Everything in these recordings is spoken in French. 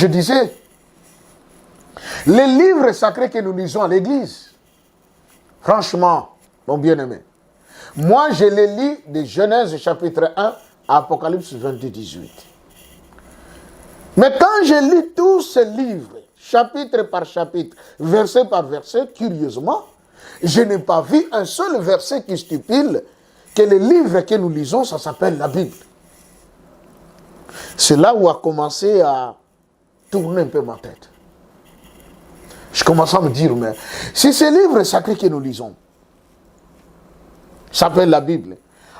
je disais, les livres sacrés que nous lisons à l'église, franchement, mon bien-aimé, moi je les lis de Genèse chapitre 1 à Apocalypse 22, 18. Mais quand je lis tous ces livres, chapitre par chapitre, verset par verset, curieusement, je n'ai pas vu un seul verset qui stipule que le livre que nous lisons, ça s'appelle la Bible. C'est là où a commencé à tourner un peu ma tête. Je commence à me dire, mais si ce livre sacré que nous lisons s'appelle la Bible,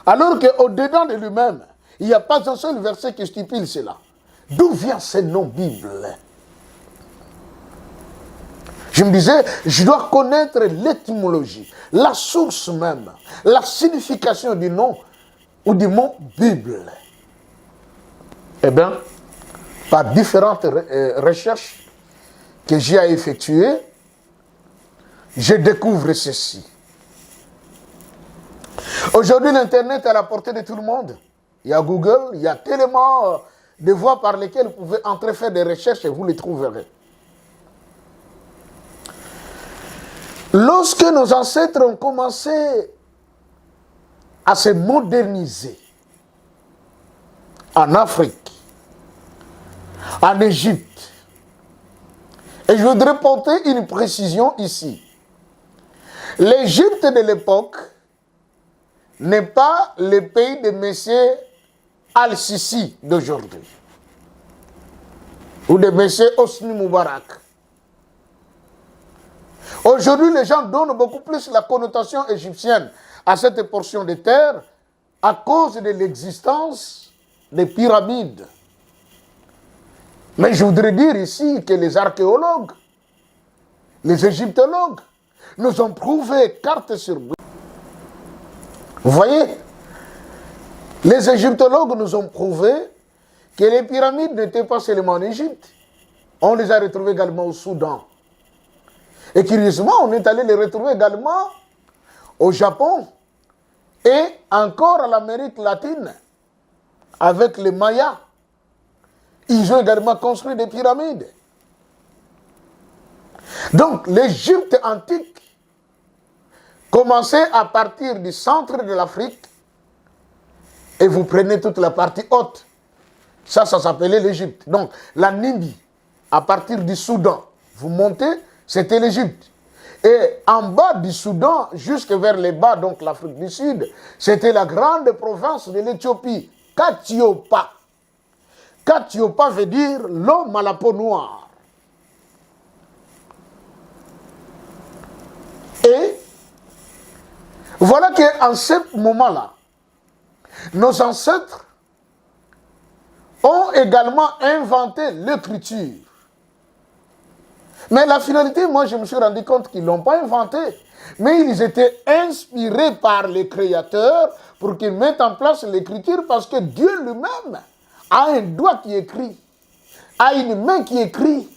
alors qu'au-dedans de lui-même, il n'y a pas un seul verset qui stipule cela. D'où vient ce nom Bible? Je me disais, je dois connaître l'étymologie, la source même, la signification du nom ou du mot Bible. Eh bien, par différentes recherches que j'ai à effectuer, je découvre ceci. Aujourd'hui, l'Internet est à la portée de tout le monde. Il y a Google, il y a tellement de voies par lesquelles vous pouvez entrer faire des recherches et vous les trouverez. Lorsque nos ancêtres ont commencé à se moderniser en Afrique, en Égypte, et je voudrais porter une précision ici. L'Égypte de l'époque n'est pas le pays de M. Al-Sisi d'aujourd'hui, ou de M. Hosni Moubarak. Aujourd'hui, les gens donnent beaucoup plus la connotation égyptienne à cette portion de terre à cause de l'existence des pyramides. Mais je voudrais dire ici que les archéologues, les égyptologues, nous ont prouvé carte sur blanc. Vous voyez, les égyptologues nous ont prouvé que les pyramides n'étaient pas seulement en Égypte. On les a retrouvées également au Soudan. Et curieusement, on est allé les retrouver également au Japon et encore à l'Amérique latine avec les Mayas. Ils ont également construit des pyramides. Donc l'Égypte antique commençait à partir du centre de l'Afrique et vous prenez toute la partie haute. Ça s'appelait l'Égypte. Donc la Nubie, à partir du Soudan, vous montez, c'était l'Égypte. Et en bas du Soudan, jusque vers les bas, donc l'Afrique du Sud, c'était la grande province de l'Éthiopie, Katiopa. Katiopa veut dire l'homme à la peau noire. Et voilà qu'en ce moment-là, nos ancêtres ont également inventé l'écriture. Mais la finalité, moi je me suis rendu compte qu'ils ne l'ont pas inventé. Mais ils étaient inspirés par les créateurs pour qu'ils mettent en place l'écriture parce que Dieu lui-même a un doigt qui écrit, a une main qui écrit.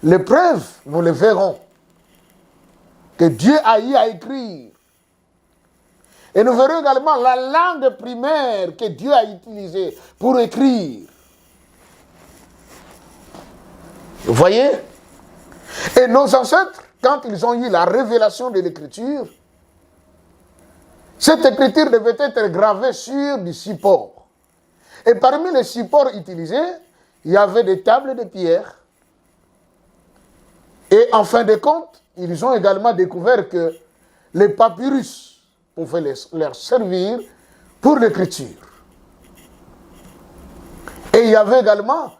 Les preuves, nous les verrons, que Dieu a eu à écrire. Et nous verrons également la langue primaire que Dieu a utilisée pour écrire. Vous voyez? Et nos ancêtres, quand ils ont eu la révélation de l'écriture, cette écriture devait être gravée sur du support. Et parmi les supports utilisés, il y avait des tables de pierre. Et en fin de compte, ils ont également découvert que les papyrus pouvaient leur servir pour l'écriture. Et il y avait également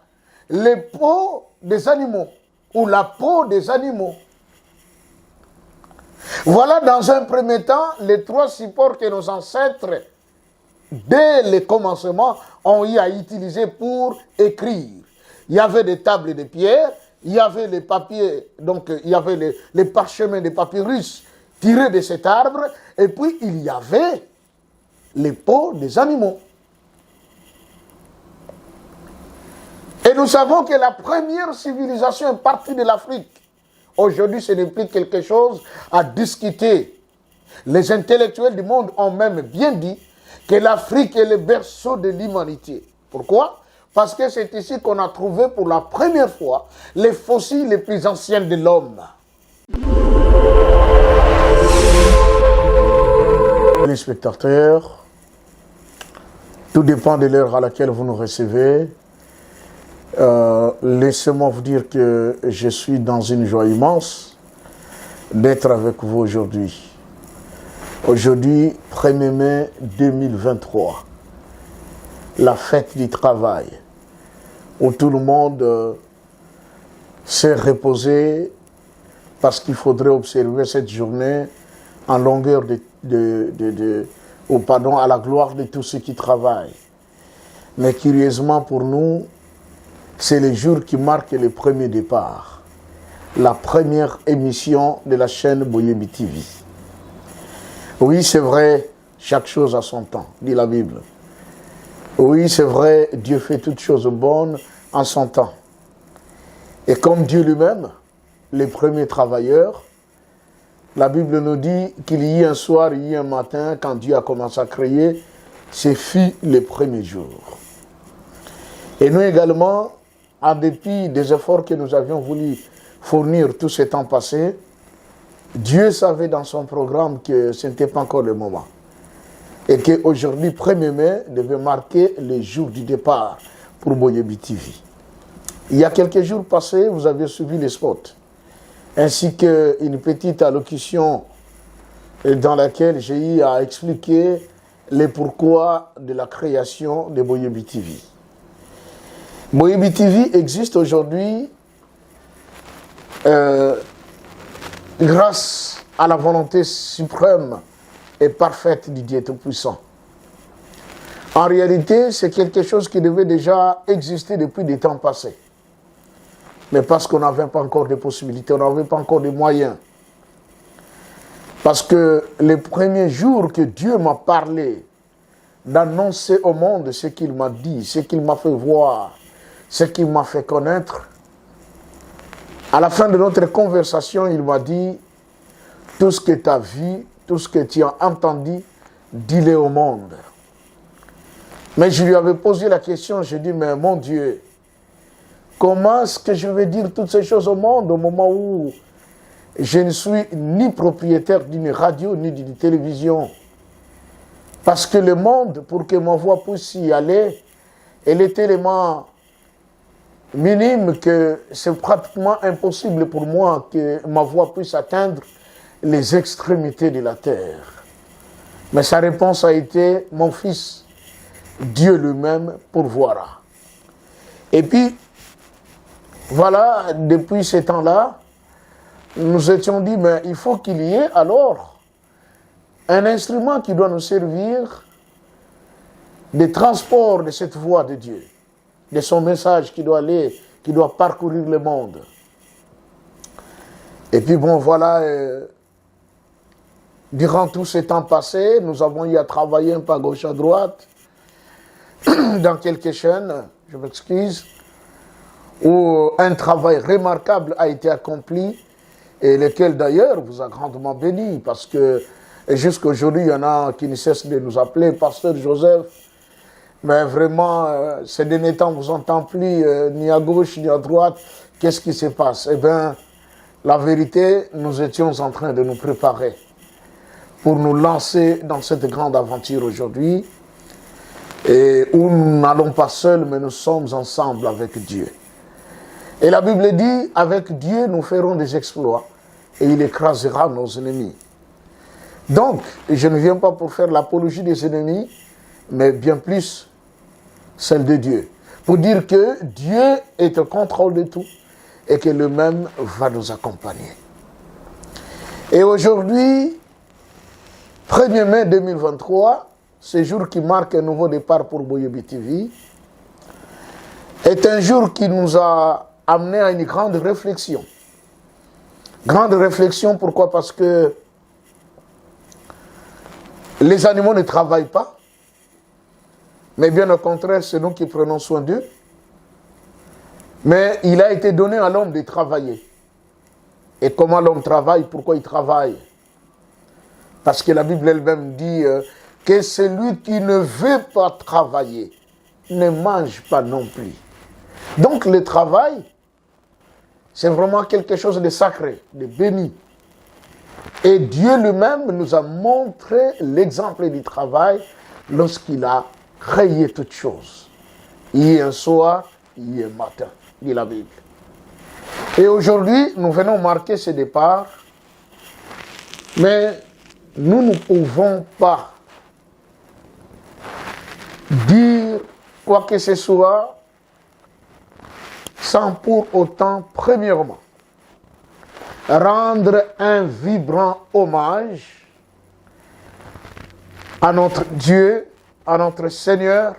les peaux des animaux, ou la peau des animaux. Voilà dans un premier temps les trois supports que nos ancêtres, dès le commencement, ont eu à utiliser pour écrire. Il y avait des tables de pierre, il y avait les papiers, donc il y avait les parchemins de papyrus tirés de cet arbre, et puis il y avait les peaux des animaux. Et nous savons que la première civilisation est partie de l'Afrique. Aujourd'hui, ce n'est plus quelque chose à discuter. Les intellectuels du monde ont même bien dit que l'Afrique est le berceau de l'humanité. Pourquoi? Parce que c'est ici qu'on a trouvé pour la première fois les fossiles les plus anciens de l'homme. Les spectateurs, tout dépend de l'heure à laquelle vous nous recevez. Laissez-moi vous dire que je suis dans une joie immense d'être avec vous aujourd'hui. Aujourd'hui, 1er mai 2023, la fête du travail, où tout le monde s'est reposé parce qu'il faudrait observer cette journée en longueur à la gloire de tous ceux qui travaillent. Mais curieusement pour nous, c'est le jour qui marque le premier départ, la première émission de la chaîne Boyebi TV. Oui, c'est vrai, chaque chose a son temps, dit la Bible. Oui, c'est vrai, Dieu fait toutes choses bonnes en son temps. Et comme Dieu lui-même, les premiers travailleurs, la Bible nous dit qu'il y a un soir, il y a un matin, quand Dieu a commencé à créer, c'est fut les premiers jours. Et nous également, en dépit des efforts que nous avions voulu fournir tout ce temps passé, Dieu savait dans son programme que ce n'était pas encore le moment. Et qu'aujourd'hui, 1er mai, devait marquer le jour du départ pour Boyebi TV. Il y a quelques jours passés, vous avez suivi les spots, ainsi qu'une petite allocution dans laquelle j'ai eu à expliquer les pourquoi de la création de Boyebi TV. Boyebi TV existe aujourd'hui grâce à la volonté suprême et parfaite du Dieu Tout-Puissant. En réalité, c'est quelque chose qui devait déjà exister depuis des temps passés. Mais parce qu'on n'avait pas encore de possibilités, on n'avait pas encore de moyens. Parce que les premiers jours que Dieu m'a parlé, d'annoncer au monde ce qu'il m'a dit, ce qu'il m'a fait voir, ce qu'il m'a fait connaître, à la fin de notre conversation, il m'a dit, tout ce que tu as vu, tout ce que tu as entendu, dis-le au monde. Mais je lui avais posé la question, je dis, mais mon Dieu, comment est-ce que je vais dire toutes ces choses au monde au moment où je ne suis ni propriétaire d'une radio ni d'une télévision? Parce que le monde, pour que ma voix puisse y aller, elle est tellement minime que c'est pratiquement impossible pour moi que ma voix puisse atteindre les extrémités de la terre. Mais sa réponse a été, mon fils, Dieu lui-même pourvoira. Et puis, voilà, depuis ce temps-là, nous étions dit, mais il faut qu'il y ait alors un instrument qui doit nous servir de transport de cette voix de Dieu, de son message qui doit aller, qui doit parcourir le monde. Et puis bon, voilà, durant tout ce temps passé, nous avons eu à travailler un peu à gauche à droite, dans quelques chaînes, je m'excuse, où un travail remarquable a été accompli, et lequel d'ailleurs vous a grandement béni, parce que jusqu'à aujourd'hui, il y en a qui ne cessent de nous appeler Pasteur Joseph, mais vraiment, ces derniers temps, on ne vous entend plus ni à gauche ni à droite. Qu'est-ce qui se passe? Eh bien, la vérité, nous étions en train de nous préparer pour nous lancer dans cette grande aventure aujourd'hui, et où nous n'allons pas seuls, mais nous sommes ensemble avec Dieu. Et la Bible dit, avec Dieu, nous ferons des exploits, et il écrasera nos ennemis. Donc, je ne viens pas pour faire l'apologie des ennemis, mais bien plus celle de Dieu. Pour dire que Dieu est au contrôle de tout et que lui-même va nous accompagner. Et aujourd'hui, 1er mai 2023, ce jour qui marque un nouveau départ pour Boyebi TV, est un jour qui nous a amené à une grande réflexion. Grande réflexion, pourquoi? Parce que les animaux ne travaillent pas, mais bien au contraire, c'est nous qui prenons soin d'eux. Mais il a été donné à l'homme de travailler. Et comment l'homme travaille? Pourquoi il travaille? Parce que la Bible elle-même dit que celui qui ne veut pas travailler ne mangent pas non plus. Donc le travail, c'est vraiment quelque chose de sacré, de béni. Et Dieu lui-même nous a montré l'exemple du travail lorsqu'il a créé toutes choses. Hier soir, hier matin, dit la Bible. Et aujourd'hui, nous venons marquer ce départ, mais nous ne pouvons pas dire quoi que ce soit sans pour autant, premièrement, rendre un vibrant hommage à notre Dieu, à notre Seigneur,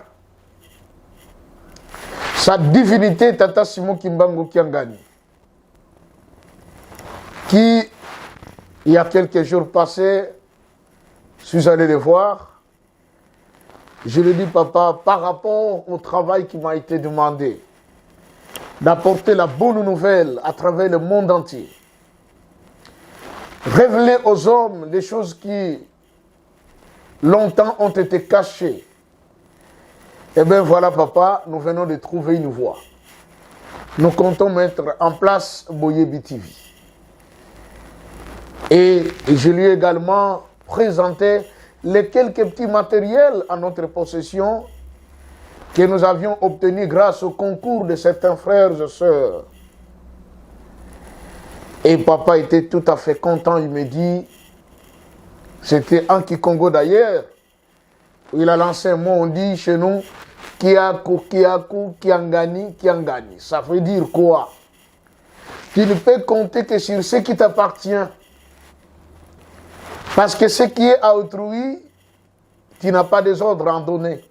sa divinité Tata Simon Kimbangu Kiangani, qui, il y a quelques jours passés, je suis allé le voir. Je lui ai dit, papa, par rapport au travail qui m'a été demandé, d'apporter la bonne nouvelle à travers le monde entier, révéler aux hommes des choses qui longtemps ont été cachées. Eh bien voilà, papa, nous venons de trouver une voie. Nous comptons mettre en place Boyebi TV. Et je lui ai également présenté les quelques petits matériels à notre possession que nous avions obtenus grâce au concours de certains frères et sœurs. Et papa était tout à fait content, il me dit, c'était en Kikongo d'ailleurs, où il a lancé un mot, on dit chez nous, Kiaku, Kiaku, Kiangani, Kiangani. Ça veut dire quoi? Tu ne peux compter que sur ce qui t'appartient. Parce que ce qui est à autrui, tu n'as pas des ordres à en donner.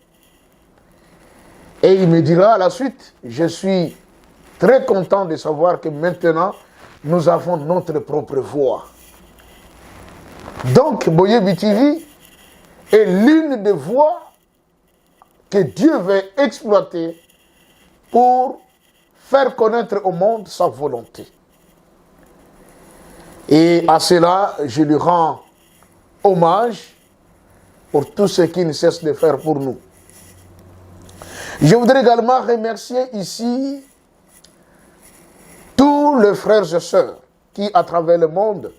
Et il me dira à la suite, je suis très content de savoir que maintenant, nous avons notre propre voix. Donc, Boyebi TV est l'une des voies que Dieu veut exploiter pour faire connaître au monde sa volonté. Et à cela, je lui rends hommage pour tout ce qu'il ne cesse de faire pour nous. Je voudrais également remercier ici tous les frères et sœurs qui, à travers le monde,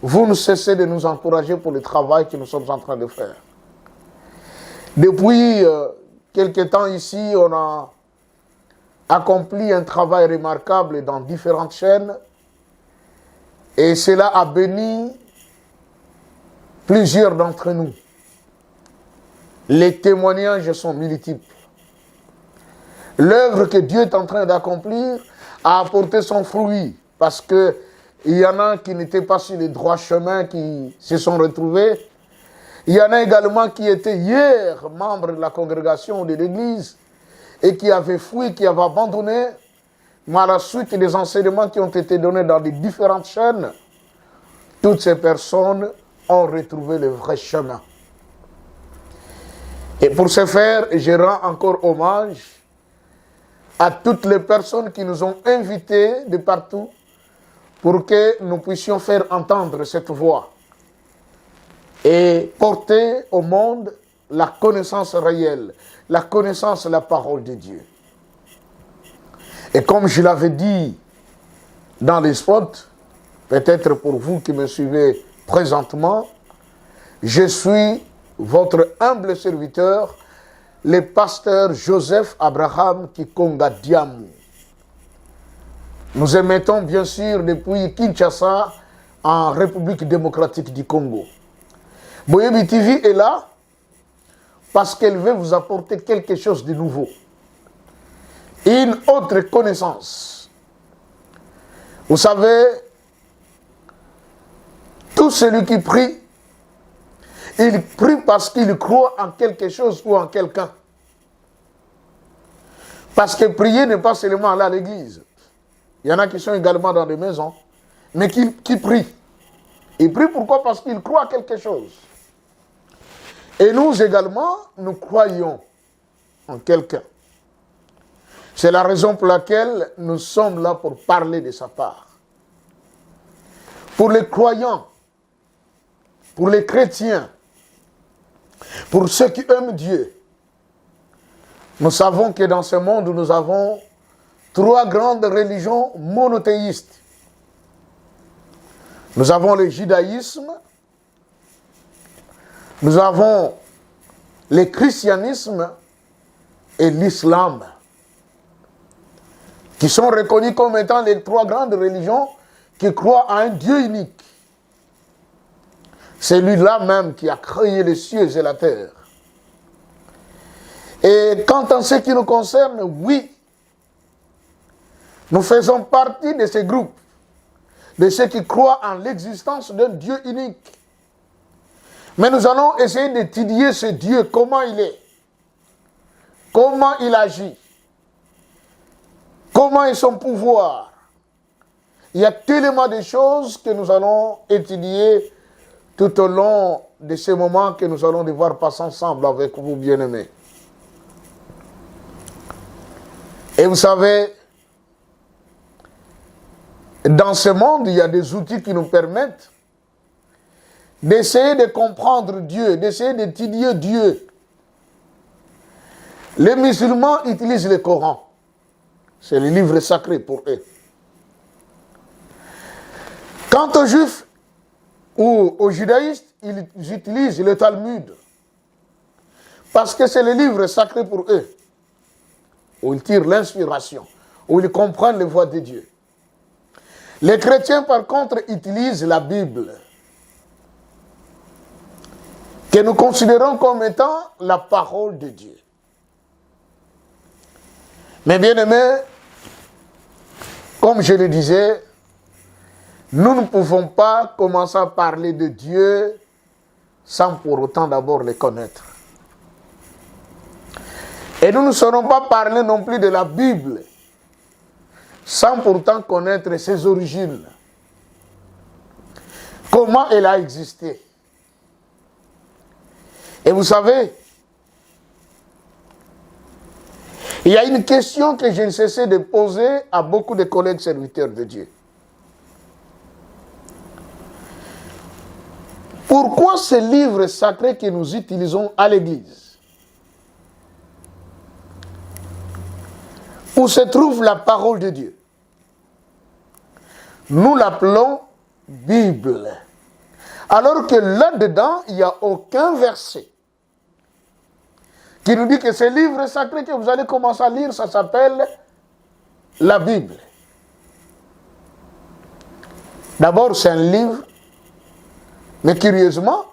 vous ne cessez de nous encourager pour le travail que nous sommes en train de faire. Depuis quelque temps ici, on a accompli un travail remarquable dans différentes chaînes et cela a béni plusieurs d'entre nous. Les témoignages sont multiples. L'œuvre que Dieu est en train d'accomplir a apporté son fruit parce que il y en a qui n'étaient pas sur les droits chemins qui se sont retrouvés. Il y en a également qui étaient hier membres de la congrégation ou de l'église et qui avaient fui, qui avaient abandonné. Mais à la suite des enseignements qui ont été donnés dans les différentes chaînes, toutes ces personnes ont retrouvé le vrai chemin. Et pour ce faire, je rends encore hommage à toutes les personnes qui nous ont invités de partout pour que nous puissions faire entendre cette voix et porter au monde la connaissance réelle, la connaissance de la parole de Dieu. Et comme je l'avais dit dans les spots, peut-être pour vous qui me suivez présentement, je suis votre humble serviteur, le pasteur Joseph Abraham Kikonga Diamou. Nous émettons bien sûr depuis Kinshasa en République démocratique du Congo. Boyebi TV est là parce qu'elle veut vous apporter quelque chose de nouveau. Une autre connaissance. Vous savez, tout celui qui prie, il prie parce qu'il croit en quelque chose ou en quelqu'un. Parce que prier n'est pas seulement aller à l'église. Il y en a qui sont également dans des maisons, mais qui prient. Ils prient pourquoi? Parce qu'ils croient à quelque chose. Et nous également, nous croyons en quelqu'un. C'est la raison pour laquelle nous sommes là pour parler de sa part. Pour les croyants, pour les chrétiens, pour ceux qui aiment Dieu, Nous savons que dans ce monde, nous avons trois grandes religions monothéistes. Nous avons le judaïsme, nous avons le christianisme et l'islam, qui sont reconnus comme étant les trois grandes religions qui croient à un Dieu unique. C'est lui-là même qui a créé les cieux et la terre. Et quant à ce qui nous concerne, oui, nous faisons partie de ces groupes, de ceux qui croient en l'existence d'un Dieu unique. Mais nous allons essayer d'étudier ce Dieu, comment il est, comment il agit, comment est son pouvoir. Il y a tellement de choses que nous allons étudier tout au long de ces moments que nous allons devoir passer ensemble avec vous, bien-aimés. Et vous savez, dans ce monde, il y a des outils qui nous permettent d'essayer de comprendre Dieu, d'essayer d'étudier Dieu. Les musulmans utilisent le Coran. C'est le livre sacré pour eux. Quant aux juifs ou aux judaïstes, ils utilisent le Talmud. Parce que c'est le livre sacré pour eux, où ils tirent l'inspiration, où ils comprennent les voies de Dieu. Les chrétiens, par contre, utilisent la Bible, que nous considérons comme étant la parole de Dieu. Mais bien aimés, comme je le disais, nous ne pouvons pas commencer à parler de Dieu sans pour autant d'abord le connaître. Et nous ne saurons pas parler non plus de la Bible sans pourtant connaître ses origines. Comment elle a existé. Et vous savez, il y a une question que j'ai cessé de poser à beaucoup de collègues serviteurs de Dieu. Pourquoi ce livre sacré que nous utilisons à l'Église, où se trouve la parole de Dieu, nous l'appelons Bible, alors que là-dedans, il n'y a aucun verset qui nous dit que ce livre sacré que vous allez commencer à lire, ça s'appelle la Bible. D'abord, c'est un livre, mais curieusement,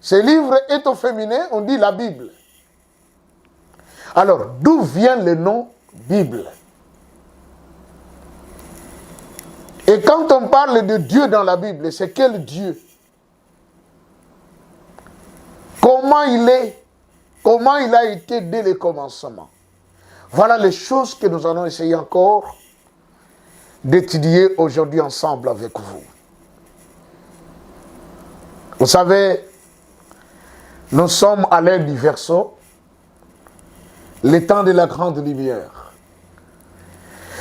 ce livre est au féminin, on dit la Bible. Alors, d'où vient le nom Bible? Et quand on parle de Dieu dans la Bible, c'est quel Dieu? Comment il est? Comment il a été dès le commencement? Voilà les choses que nous allons essayer encore d'étudier aujourd'hui ensemble avec vous. Vous savez, nous sommes à l'ère du Verseau, le temps de la grande lumière.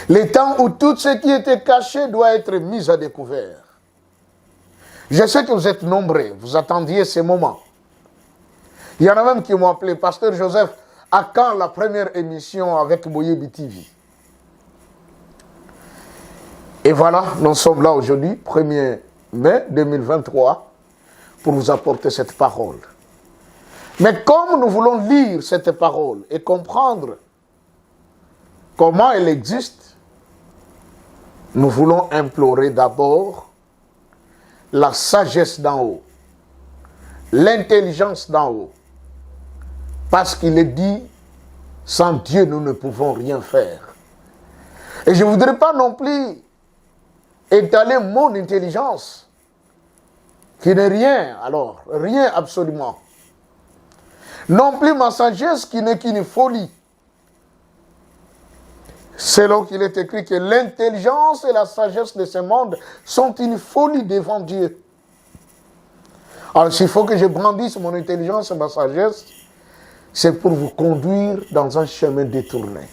Le temps où tout ce qui était caché doit être mis à découvert. Je sais que vous êtes nombreux, vous attendiez ces moments. Il y en a même qui m'ont appelé, Pasteur Joseph, à quand la première émission avec Boyebi TV? Et voilà, nous sommes là aujourd'hui, 1er mai 2023, pour vous apporter cette parole. Mais comme nous voulons lire cette parole et comprendre comment elle existe, nous voulons implorer d'abord la sagesse d'en haut, l'intelligence d'en haut. Parce qu'il est dit, sans Dieu, nous ne pouvons rien faire. Et je ne voudrais pas non plus étaler mon intelligence, qui n'est rien, alors, rien absolument. Non plus ma sagesse, qui n'est qu'une folie. Selon qu'il est écrit que l'intelligence et la sagesse de ce monde sont une folie devant Dieu. Alors, s'il faut que je brandisse mon intelligence et ma sagesse, c'est pour vous conduire dans un chemin détourné.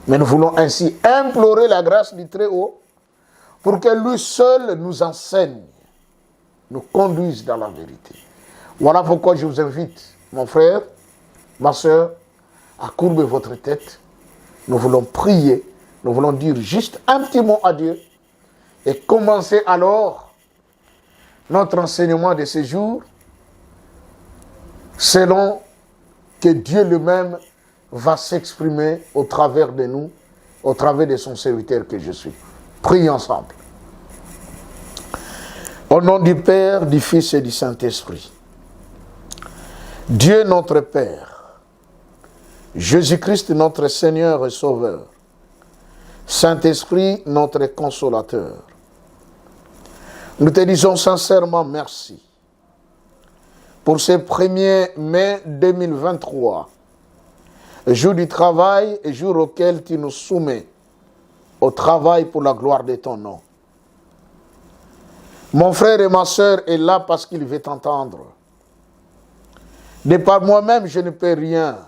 Mais nous voulons ainsi implorer la grâce du Très-Haut pour que lui seul nous enseigne, nous conduise dans la vérité. Voilà pourquoi je vous invite, mon frère, ma soeur, à courber votre tête. Nous voulons prier, nous voulons dire juste un petit mot à Dieu et commencer alors notre enseignement de ce jour selon que Dieu lui-même va s'exprimer au travers de nous, au travers de son serviteur que je suis. Prions ensemble. Au nom du Père, du Fils et du Saint-Esprit. Dieu notre Père, Jésus-Christ notre Seigneur et Sauveur, Saint-Esprit notre Consolateur, nous te disons sincèrement merci pour ce 1er mai 2023, jour du travail et jour auquel tu nous soumets au travail pour la gloire de ton nom. Mon frère et ma sœur est là parce qu'il veut t'entendre. De par moi-même, je ne peux rien.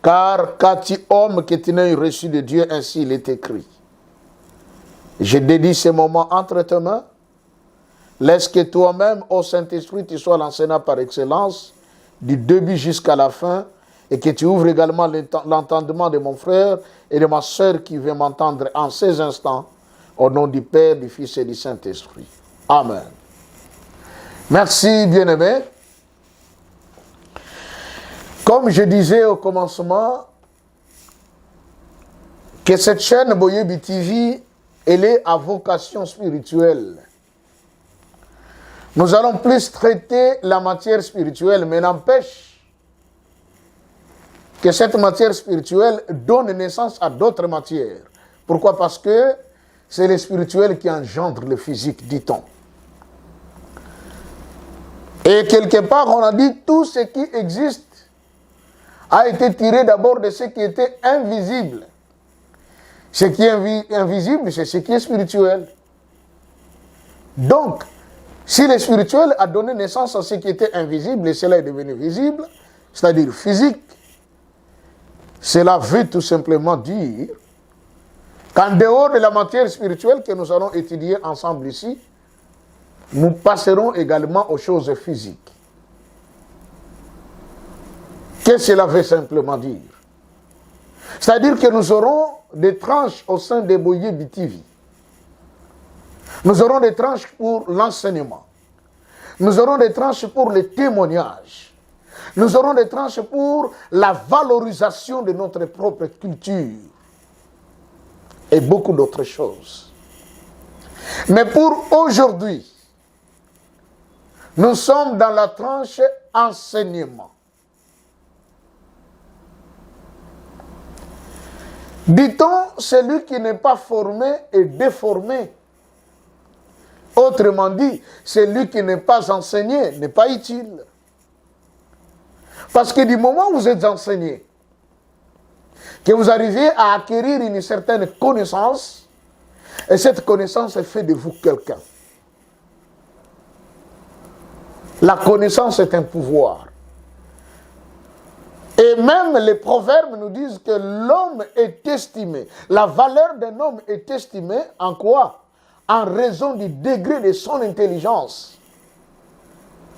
Car qu'as-tu homme que tu n'aies reçu de Dieu, ainsi il est écrit. Je dédie ce moment entre tes mains. Laisse que toi-même, ô Saint-Esprit, tu sois l'enseignant par excellence, du début jusqu'à la fin, et que tu ouvres également l'entendement de mon frère et de ma sœur qui veut m'entendre en ces instants, au nom du Père, du Fils et du Saint-Esprit. Amen. Merci, bien-aimés. Comme je disais au commencement, que cette chaîne Boyebi TV, elle est à vocation spirituelle. Nous allons plus traiter la matière spirituelle, mais n'empêche que cette matière spirituelle donne naissance à d'autres matières. Pourquoi? Parce que c'est le spirituel qui engendre le physique, dit-on. Et quelque part, on a dit tout ce qui existe a été tiré d'abord de ce qui était invisible. Ce qui est invisible, c'est ce qui est spirituel. Donc, si le spirituel a donné naissance à ce qui était invisible et cela est devenu visible, c'est-à-dire physique, cela veut tout simplement dire qu'en dehors de la matière spirituelle que nous allons étudier ensemble ici, nous passerons également aux choses physiques. Qu'est-ce que cela veut simplement dire? C'est-à-dire que nous aurons des tranches au sein des Boyebi TV. Nous aurons des tranches pour l'enseignement. Nous aurons des tranches pour les témoignages. Nous aurons des tranches pour la valorisation de notre propre culture. Et beaucoup d'autres choses. Mais pour aujourd'hui, nous sommes dans la tranche enseignement. Dit-on, celui qui n'est pas formé est déformé. Autrement dit, celui qui n'est pas enseigné n'est pas utile. Parce que du moment où vous êtes enseigné, que vous arrivez à acquérir une certaine connaissance, et cette connaissance fait de vous quelqu'un. La connaissance est un pouvoir. Et même les proverbes nous disent que l'homme est estimé. La valeur d'un homme est estimée en quoi? En raison du degré de son intelligence.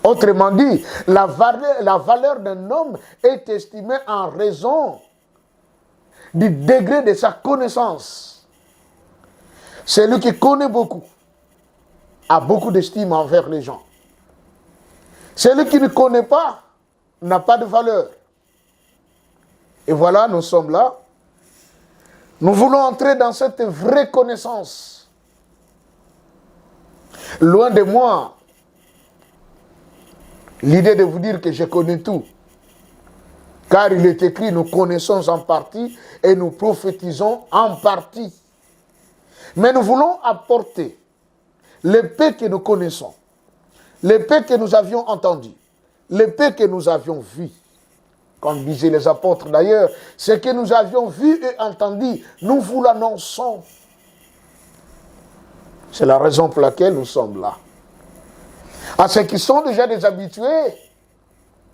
Autrement dit, la valeur d'un homme est estimée en raison du degré de sa connaissance. Celui qui connaît beaucoup a beaucoup d'estime envers les gens. Celui qui ne connaît pas n'a pas de valeur. Et voilà, nous sommes là. Nous voulons entrer dans cette vraie connaissance. Loin de moi l'idée de vous dire que je connais tout. Car il est écrit, nous connaissons en partie et nous prophétisons en partie. Mais nous voulons apporter l'épée que nous connaissons, l'épée que nous avions entendue, l'épée que nous avions vue. Comme disaient les apôtres d'ailleurs, ce que nous avions vu et entendu, nous vous l'annonçons. C'est la raison pour laquelle nous sommes là. À ceux qui sont déjà des habitués,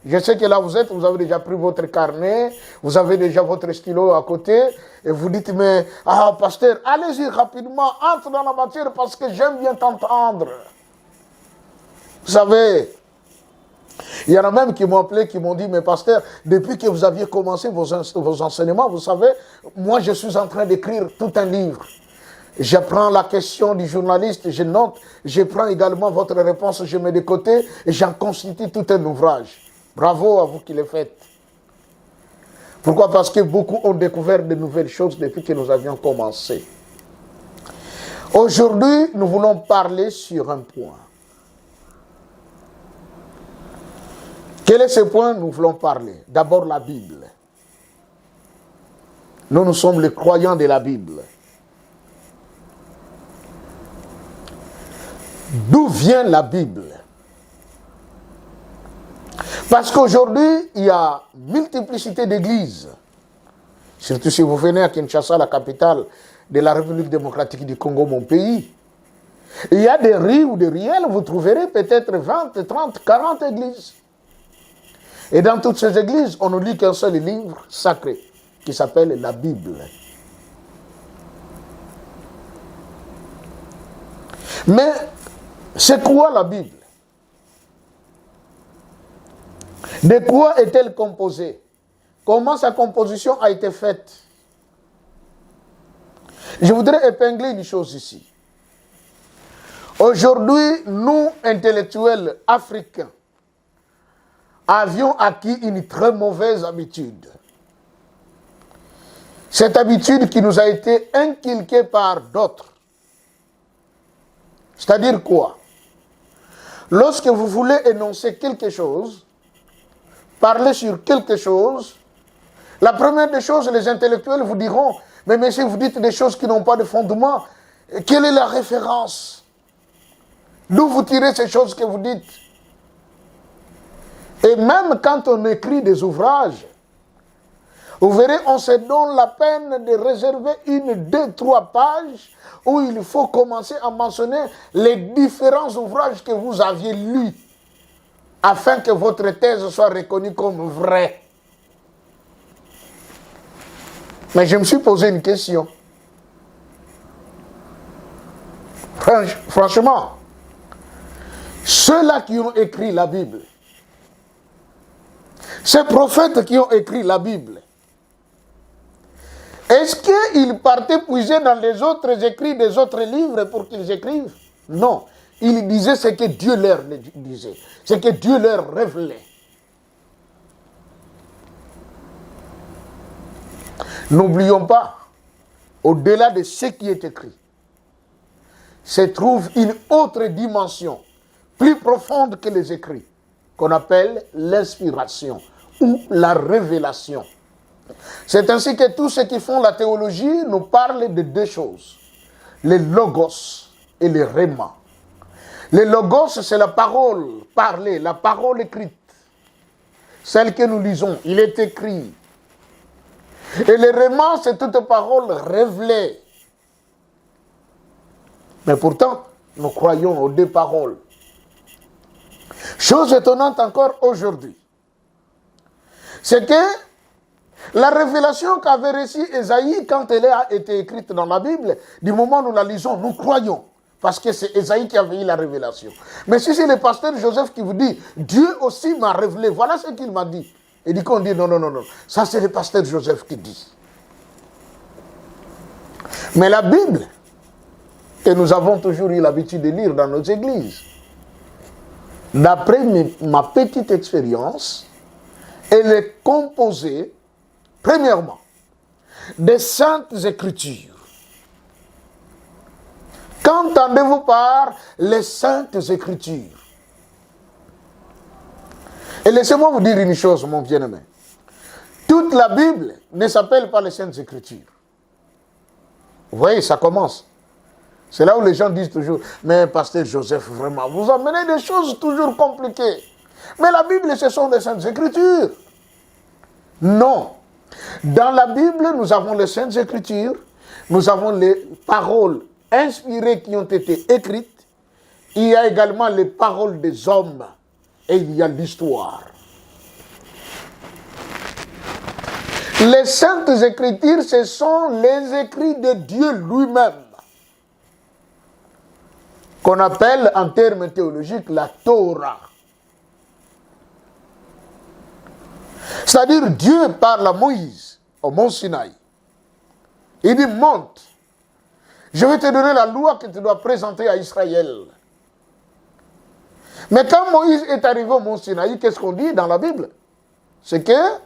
je sais que là vous êtes, vous avez déjà pris votre carnet, vous avez déjà votre stylo à côté, et vous dites, mais, pasteur, allez-y rapidement, entre dans la matière parce que j'aime bien t'entendre. Vous savez, Il y en a même qui m'ont appelé, qui m'ont dit, mais pasteur, depuis que vous aviez commencé vos enseignements, vous savez, moi je suis en train d'écrire tout un livre. Je prends la question du journaliste, je note, je prends également votre réponse, je mets de côté et j'en constitue tout un ouvrage. Bravo à vous qui le faites. Pourquoi? Parce que beaucoup ont découvert de nouvelles choses depuis que nous avions commencé. Aujourd'hui, nous voulons parler sur un point. Quel est ce point? Nous voulons parler. D'abord la Bible. Nous sommes les croyants de la Bible. D'où vient la Bible? Parce qu'aujourd'hui, il y a multiplicité d'églises. Surtout si vous venez à Kinshasa, la capitale de la République démocratique du Congo, mon pays. Il y a des rues ou des ruelles, vous trouverez peut-être 20, 30, 40 églises. Et dans toutes ces églises, on ne lit qu'un seul livre sacré, qui s'appelle la Bible. Mais c'est quoi la Bible? De quoi est-elle composée? Comment sa composition a été faite? Je voudrais épingler une chose ici. Aujourd'hui, nous, intellectuels africains, avions acquis une très mauvaise habitude. Cette habitude qui nous a été inculquée par d'autres. C'est-à-dire quoi? Lorsque vous voulez énoncer quelque chose, parler sur quelque chose, la première des choses, les intellectuels vous diront, mais monsieur, vous dites des choses qui n'ont pas de fondement. Quelle est la référence? D'où vous tirez ces choses que vous dites? Et même quand on écrit des ouvrages, vous verrez, on se donne la peine de réserver 1, 2, 3 pages où il faut commencer à mentionner les différents ouvrages que vous aviez lus afin que votre thèse soit reconnue comme vraie. Mais je me suis posé une question. Franchement, ceux-là qui ont écrit la Bible, ces prophètes qui ont écrit la Bible, est-ce qu'ils partaient puiser dans les autres écrits des autres livres pour qu'ils écrivent? Non. Ils disaient ce que Dieu leur disait, ce que Dieu leur révélait. N'oublions pas, au-delà de ce qui est écrit, se trouve une autre dimension, plus profonde que les écrits, qu'on appelle l'inspiration ou la révélation. C'est ainsi que tous ceux qui font la théologie nous parlent de deux choses, les logos et les rhéma. Les logos, c'est la parole parlée, la parole écrite, celle que nous lisons, il est écrit. Et les rhéma, c'est toute parole révélée. Mais pourtant, nous croyons aux deux paroles. Chose étonnante encore aujourd'hui, c'est que la révélation qu'avait reçue Ésaïe quand elle a été écrite dans la Bible, du moment où nous la lisons, nous croyons. Parce que c'est Ésaïe qui avait eu la révélation. Mais si c'est le pasteur Joseph qui vous dit, Dieu aussi m'a révélé, voilà ce qu'il m'a dit. Et dit qu'on dit, non, non, non, non. Ça c'est le pasteur Joseph qui dit. Mais la Bible, que nous avons toujours eu l'habitude de lire dans nos églises, d'après ma petite expérience, elle est composée, premièrement, des saintes écritures. Qu'entendez-vous par les saintes écritures? Et laissez-moi vous dire une chose, mon bien-aimé. Toute la Bible ne s'appelle pas les saintes écritures. Vous voyez, ça commence. C'est là où les gens disent toujours, mais pasteur Joseph, vraiment, vous amenez des choses toujours compliquées. Mais la Bible, ce sont des saintes écritures. Non. Dans la Bible, nous avons les saintes écritures, nous avons les paroles inspirées qui ont été écrites, il y a également les paroles des hommes et il y a l'histoire. Les saintes écritures, ce sont les écrits de Dieu lui-même, qu'on appelle en termes théologiques la Torah. C'est-à-dire, Dieu parle à Moïse, au mont Sinaï. Il dit, monte. Je vais te donner la loi que tu dois présenter à Israël. Mais quand Moïse est arrivé au mont Sinaï, qu'est-ce qu'on dit dans la Bible? C'est que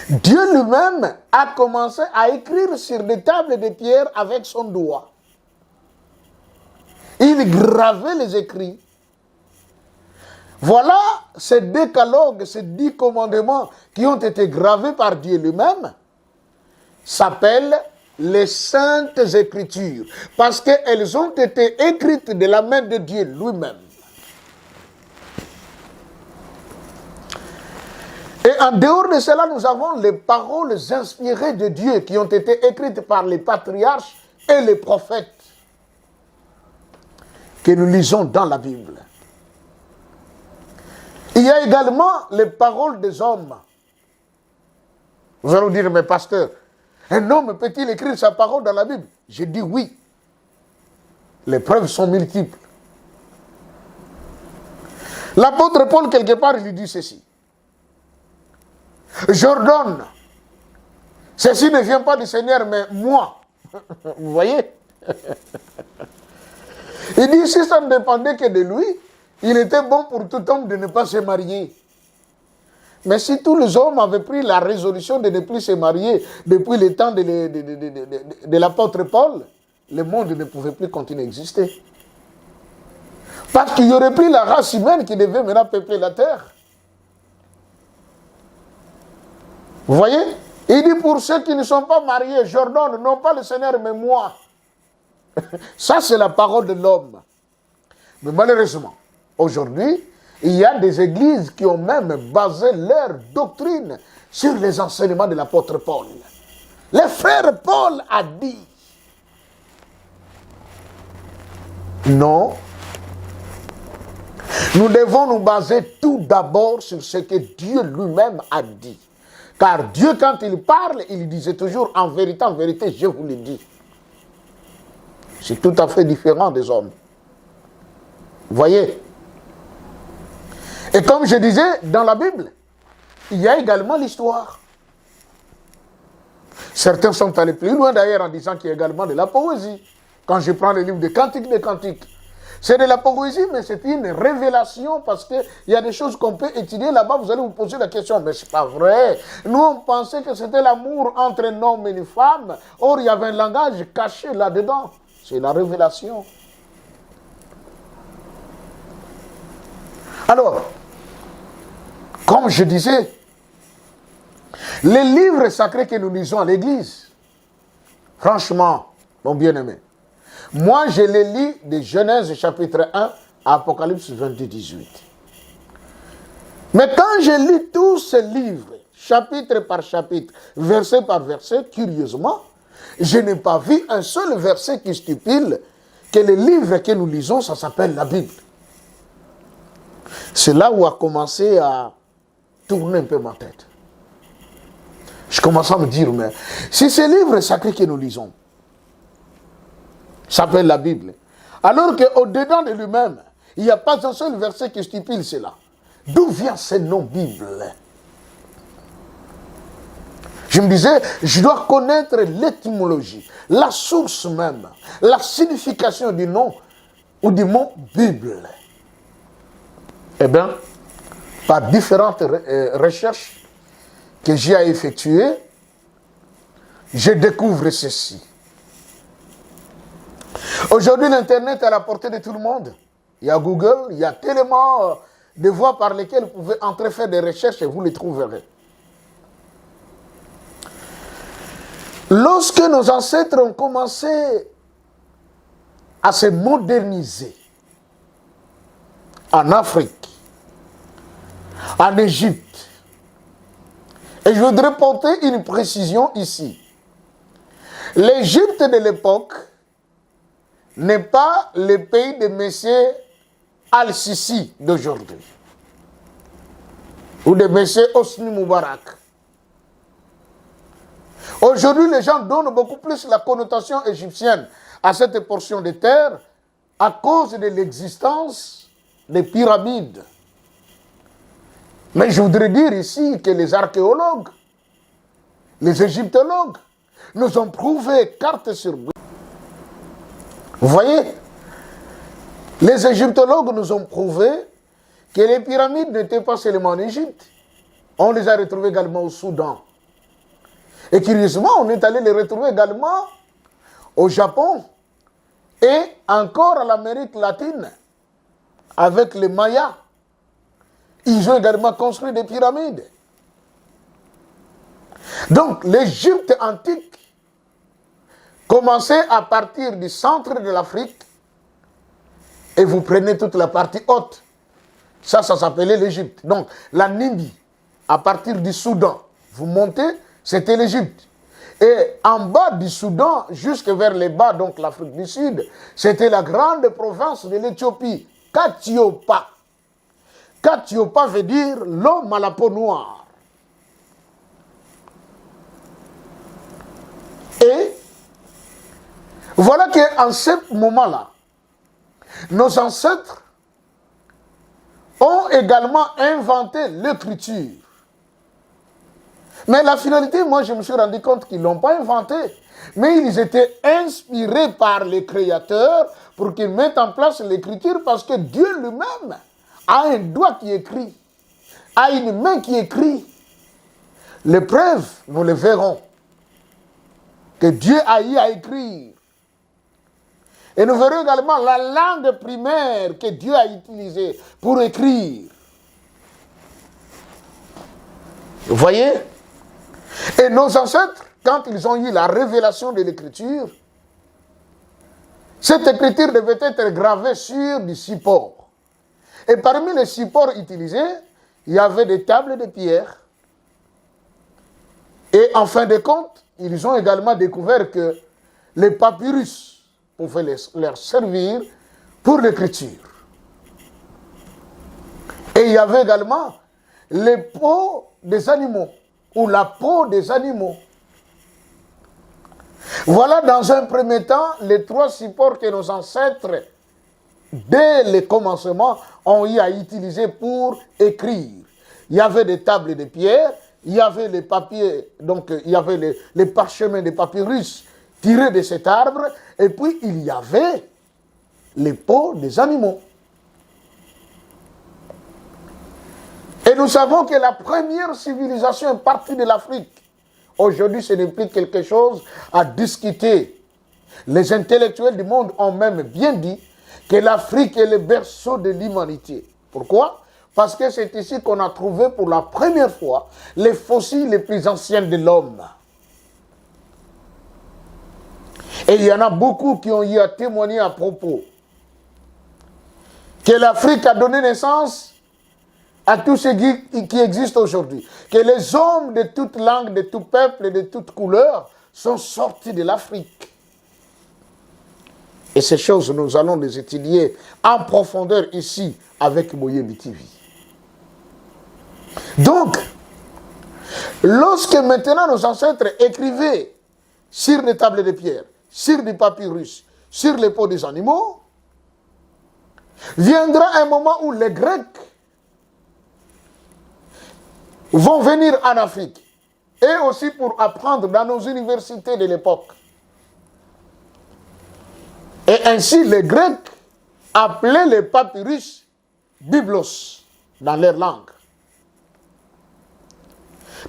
Dieu lui-même a commencé à écrire sur des tables de pierre avec son doigt. Il gravait les écrits. Voilà ces décalogues, ces 10 commandements qui ont été gravés par Dieu lui-même, s'appellent les Saintes Écritures, parce qu'elles ont été écrites de la main de Dieu lui-même. Et en dehors de cela, nous avons les paroles inspirées de Dieu qui ont été écrites par les patriarches et les prophètes que nous lisons dans la Bible. Il y a également les paroles des hommes. Vous allez vous dire, mais pasteur, un homme peut-il écrire sa parole dans la Bible? Je dis oui. Les preuves sont multiples. L'apôtre Paul, quelque part, il lui dit ceci. J'ordonne. Ceci ne vient pas du Seigneur, mais moi. Vous voyez? Il dit, si ça ne dépendait que de lui, il était bon pour tout homme de ne pas se marier. Mais si tous les hommes avaient pris la résolution de ne plus se marier depuis le temps de l'apôtre Paul, le monde ne pouvait plus continuer à exister. Parce qu'il y aurait plus la race humaine qui devait maintenant peupler la terre. Vous voyez? Il dit pour ceux qui ne sont pas mariés, j'ordonne, non pas le Seigneur, mais moi. Ça, c'est la parole de l'homme. Mais malheureusement, aujourd'hui, il y a des églises qui ont même basé leur doctrine sur les enseignements de l'apôtre Paul. Le frère Paul a dit, non, nous devons nous baser tout d'abord sur ce que Dieu lui-même a dit. Car Dieu, quand il parle, il disait toujours, en vérité, je vous le dis. C'est tout à fait différent des hommes. Vous voyez? Et comme je disais, dans la Bible, il y a également l'histoire. Certains sont allés plus loin d'ailleurs en disant qu'il y a également de la poésie. Quand je prends le livre des Cantiques, c'est de la poésie, mais c'est une révélation parce qu'il y a des choses qu'on peut étudier là-bas. Vous allez vous poser la question, mais c'est pas vrai. Nous, on pensait que c'était l'amour entre un homme et une femme. Or, il y avait un langage caché là-dedans. C'est la révélation. Alors, comme je disais, les livres sacrés que nous lisons à l'église, franchement, mon bien-aimé, moi je les lis de Genèse chapitre 1 à Apocalypse 22, 18. Mais quand je lis tous ces livres, chapitre par chapitre, verset par verset, curieusement, je n'ai pas vu un seul verset qui stipule que le livre que nous lisons, ça s'appelle la Bible. C'est là où a commencé à tourner un peu ma tête. Je commence à me dire, mais si ce livre sacré que nous lisons s'appelle la Bible, alors qu'au-dedans de lui-même, il n'y a pas un seul verset qui stipule cela. D'où vient ce nom Bible? Je me disais, je dois connaître l'étymologie, la source même, la signification du nom ou du mot Bible. Eh bien, par différentes recherches que j'ai effectuées, je découvre ceci. Aujourd'hui, l'Internet est à la portée de tout le monde. Il y a Google, il y a tellement de voies par lesquelles vous pouvez entrer faire des recherches et vous les trouverez. Lorsque nos ancêtres ont commencé à se moderniser, en Afrique, en Égypte, et je voudrais porter une précision ici. L'Égypte de l'époque n'est pas le pays de M. Al-Sisi d'aujourd'hui, ou de M. Hosni Moubarak. Aujourd'hui, les gens donnent beaucoup plus la connotation égyptienne à cette portion de terre à cause de l'existence des pyramides Mais je voudrais dire ici que les archéologues, les égyptologues, nous ont prouvé carte sur blanc. Vous voyez, les égyptologues nous ont prouvé que les pyramides n'étaient pas seulement en Égypte. On les a retrouvées également au Soudan. Et curieusement, on est allé les retrouver également au Japon et encore à l'Amérique latine avec les Mayas. Ils ont également construit des pyramides. Donc l'Égypte antique commençait à partir du centre de l'Afrique et vous prenez toute la partie haute. Ça s'appelait l'Égypte. Donc la Nubie, à partir du Soudan, vous montez, c'était l'Égypte. Et en bas du Soudan, jusque vers les bas, donc l'Afrique du Sud, c'était la grande province de l'Éthiopie, Katiopa. Katiopa veut dire l'homme à la peau noire. Et voilà qu'en ce moment-là, nos ancêtres ont également inventé l'écriture. Mais la finalité, moi je me suis rendu compte qu'ils ne l'ont pas inventé. Mais ils étaient inspirés par les créateurs pour qu'ils mettent en place l'écriture parce que Dieu lui-même a un doigt qui écrit, a une main qui écrit. Les preuves, nous les verrons, que Dieu a eu à écrire. Et nous verrons également la langue primaire que Dieu a utilisée pour écrire. Vous voyez? Et nos ancêtres, quand ils ont eu la révélation de l'écriture, cette écriture devait être gravée sur du support. Et parmi les supports utilisés, il y avait des tables de pierre. Et en fin de compte, ils ont également découvert que les papyrus pouvaient leur servir pour l'écriture. Et il y avait également les peaux des animaux, ou la peau des animaux. Voilà dans un premier temps les trois supports que nos ancêtres, dès le commencement, ont eu à utiliser pour écrire. Il y avait des tables de pierre, il y avait les papiers, donc il y avait les parchemins de papyrus tirés de cet arbre, et puis il y avait les peaux des animaux. Et nous savons que la première civilisation est partie de l'Afrique. Aujourd'hui, ce n'est plus quelque chose à discuter. Les intellectuels du monde ont même bien dit que l'Afrique est le berceau de l'humanité. Pourquoi? Parce que c'est ici qu'on a trouvé pour la première fois les fossiles les plus anciens de l'homme. Et il y en a beaucoup qui ont eu à témoigner à propos que l'Afrique a donné naissance à tout ce qui existe aujourd'hui. Que les hommes de toute langue, de tout peuple et de toute couleur sont sortis de l'Afrique. Et ces choses, nous allons les étudier en profondeur ici avec Moyebi TV. Donc, lorsque maintenant nos ancêtres écrivaient sur des tables de pierre, sur des papyrus, sur les peaux des animaux, viendra un moment où les Grecs vont venir en Afrique, et aussi pour apprendre dans nos universités de l'époque. Et ainsi les Grecs appelaient les papyrus biblos dans leur langue.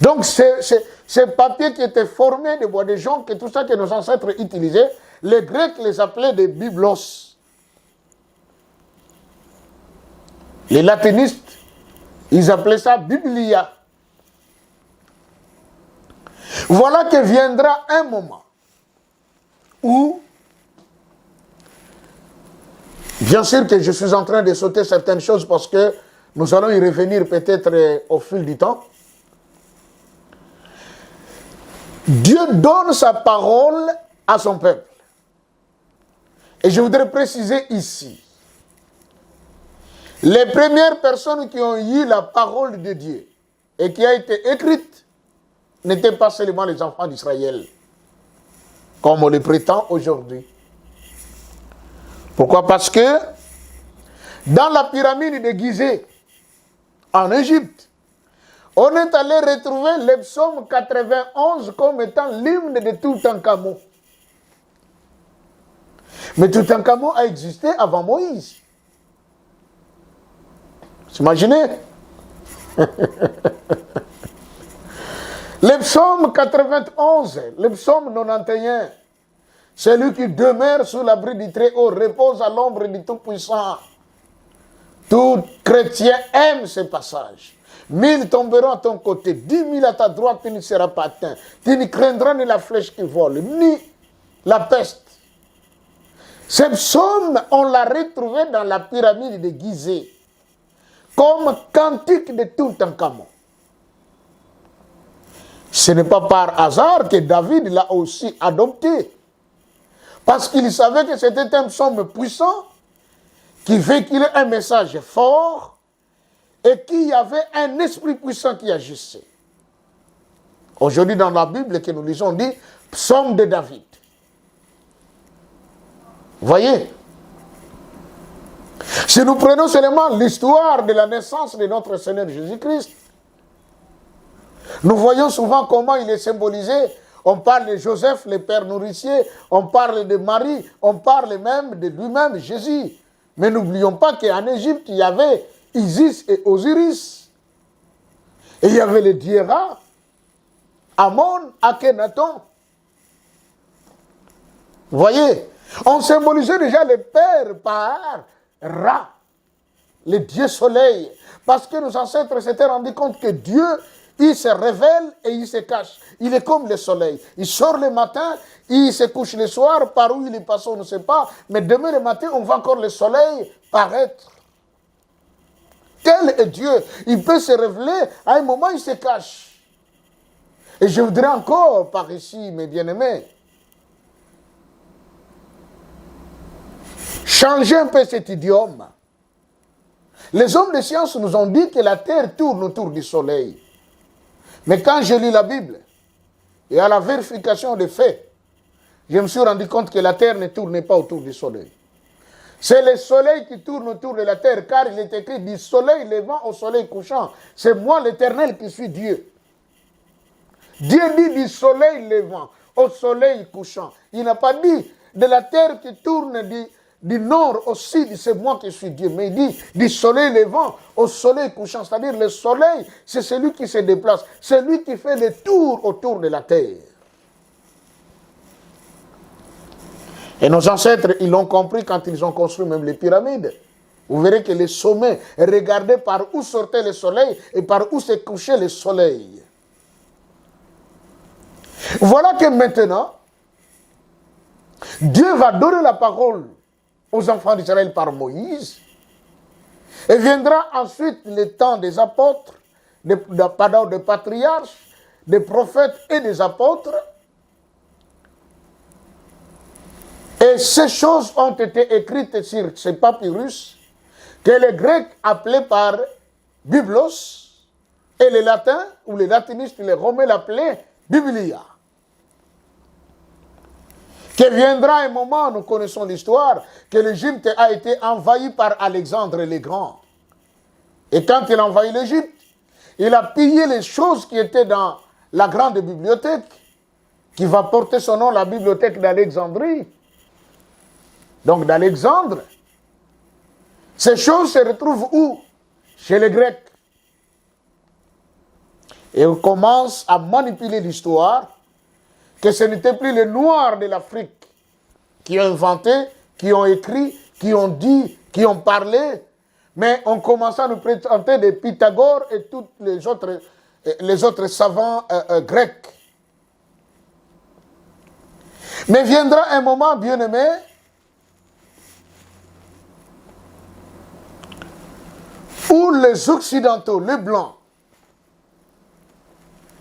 Donc ces papiers qui étaient formés de bois de jonc et tout ça que nos ancêtres utilisaient, les Grecs les appelaient des biblos. Les latinistes, ils appelaient ça biblia. Voilà que viendra un moment où, bien sûr que je suis en train de sauter certaines choses parce que nous allons y revenir peut-être au fil du temps. Dieu donne sa parole à son peuple. Et je voudrais préciser ici, les premières personnes qui ont eu la parole de Dieu et qui a été écrite n'étaient pas seulement les enfants d'Israël, comme on le prétend aujourd'hui. Pourquoi? Parce que dans la pyramide de Gizeh, en Égypte, On est allé retrouver le psaume 91 comme étant l'hymne de Toutankhamon. Mais Toutankhamon a existé avant Moïse. Vous imaginez? Le psaume 91, le psaume 91, celui qui demeure sous l'abri du Très-Haut, repose à l'ombre du Tout-Puissant. Tout chrétien aime ce passage. 1000 tomberont à ton côté, 10 000 à ta droite, tu ne seras pas atteint. Tu ne craindras ni la flèche qui vole, ni la peste. Ce psaume, on l'a retrouvé dans la pyramide de Gizeh, comme cantique de Toutankhamon. Ce n'est pas par hasard que David l'a aussi adopté. Parce qu'il savait que c'était un psaume puissant, qui véhiculait un message fort, et qu'il y avait un esprit puissant qui agissait. Aujourd'hui, dans la Bible que nous lisons, on dit psaume de David. Voyez? Si nous prenons seulement l'histoire de la naissance de notre Seigneur Jésus-Christ, nous voyons souvent comment il est symbolisé. On parle de Joseph, le père nourricier, on parle de Marie, on parle même de lui-même, Jésus. Mais n'oublions pas qu'en Égypte, il y avait Isis et Osiris. Et il y avait les Diera, Amon, Akhenaton. Vous voyez, on symbolisait déjà le père par Ra, le dieu soleil. Parce que nos ancêtres s'étaient rendus compte que Dieu, il se révèle et il se cache. Il est comme le soleil. Il sort le matin, il se couche le soir. Par où il est passé, on ne sait pas. Mais demain le matin, on voit encore le soleil paraître. Tel est Dieu. Il peut se révéler, à un moment, il se cache. Et je voudrais encore, par ici, mes bien-aimés, changer un peu cet idiome. Les hommes de science nous ont dit que la terre tourne autour du soleil. Mais quand je lis la Bible, et à la vérification des faits, je me suis rendu compte que la terre ne tourne pas autour du soleil. C'est le soleil qui tourne autour de la terre, car il est écrit du soleil levant au soleil couchant. C'est moi l'Éternel qui suis Dieu. Dieu dit du soleil levant au soleil couchant. Il n'a pas dit de la terre qui tourne du nord au sud, c'est moi qui suis Dieu. Mais il dit du soleil levant au soleil couchant. C'est-à-dire le soleil, c'est celui qui se déplace. C'est lui qui fait le tour autour de la terre. Et nos ancêtres, ils l'ont compris quand ils ont construit même les pyramides. Vous verrez que les sommets, regardez par où sortait le soleil et par où se couchait le soleil. Voilà que maintenant, Dieu va donner la parole aux enfants d'Israël par Moïse. Et viendra ensuite le temps des apôtres, des patriarches, des prophètes et des apôtres. Et ces choses ont été écrites sur ces papyrus que les Grecs appelaient par Biblos et les Latins, ou les latinistes, les Romains l'appelaient Biblia. Que viendra un moment, nous connaissons l'histoire, que l'Égypte a été envahi par Alexandre le Grand. Et quand il a envahi l'Égypte, il a pillé les choses qui étaient dans la grande bibliothèque, qui va porter son nom, la bibliothèque d'Alexandrie. Donc d'Alexandre. Ces choses se retrouvent où? Chez les Grecs. Et on commence à manipuler l'histoire, que ce n'était plus les Noirs de l'Afrique qui ont inventé, qui ont écrit, qui ont dit, qui ont parlé, mais on commence à nous présenter des Pythagore et tous les autres savants grecs. Mais viendra un moment, bien-aimé, où les Occidentaux, les Blancs,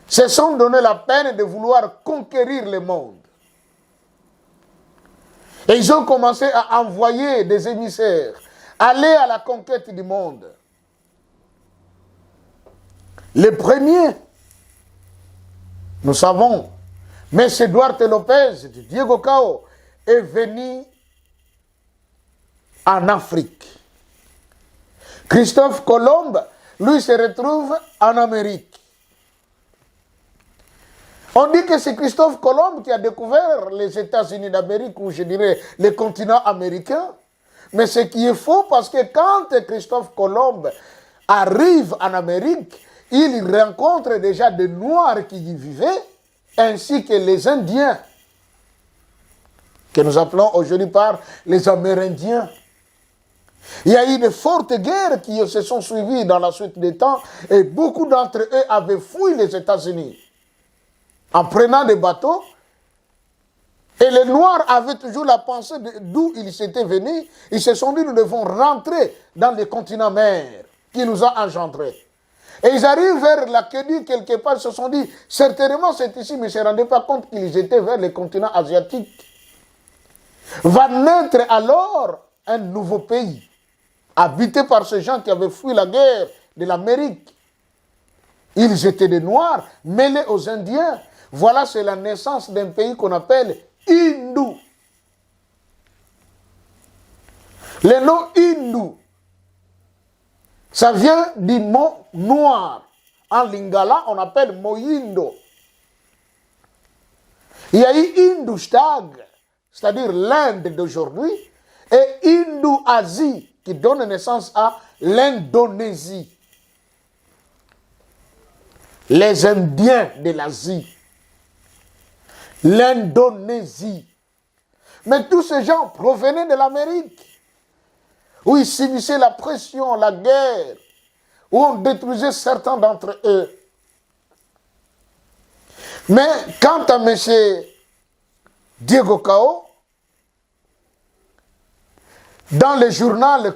se sont donné la peine de vouloir conquérir le monde. Et ils ont commencé à envoyer des émissaires, aller à la conquête du monde. Le premier, nous savons, M. Duarte Lopez, Diego Cao, est venu en Afrique. Christophe Colomb, lui, se retrouve en Amérique. On dit que c'est Christophe Colomb qui a découvert les États-Unis d'Amérique, ou je dirais le continent américain. Mais ce qui est faux, parce que quand Christophe Colomb arrive en Amérique, il rencontre déjà des Noirs qui y vivaient, ainsi que les Indiens, que nous appelons aujourd'hui par les Amérindiens. Il y a eu de fortes guerres qui se sont suivies dans la suite des temps, et beaucoup d'entre eux avaient fui les États-Unis en prenant des bateaux. Et les Noirs avaient toujours la pensée d'où ils étaient venus. Ils se sont dit, nous devons rentrer dans le continent mère qui nous a engendrés. Et ils arrivent vers l'Acadie, quelque part, ils se sont dit, certainement c'est ici, mais ils ne se rendaient pas compte qu'ils étaient vers le continent asiatique. Va naître alors un nouveau pays, habité par ces gens qui avaient fui la guerre de l'Amérique. Ils étaient des Noirs, mêlés aux Indiens. Voilà, c'est la naissance d'un pays qu'on appelle hindou. Le nom hindou, ça vient du mot noir. En lingala, on appelle Mohindo. Il y a eu Hindoustag, c'est-à-dire l'Inde d'aujourd'hui, et Indo-Asie, qui donne naissance à l'Indonésie. Les Indiens de l'Asie. L'Indonésie. Mais tous ces gens provenaient de l'Amérique, où ils subissaient la pression, la guerre, où on détruisait certains d'entre eux. Mais quant à M. Diego Cao, dans le journal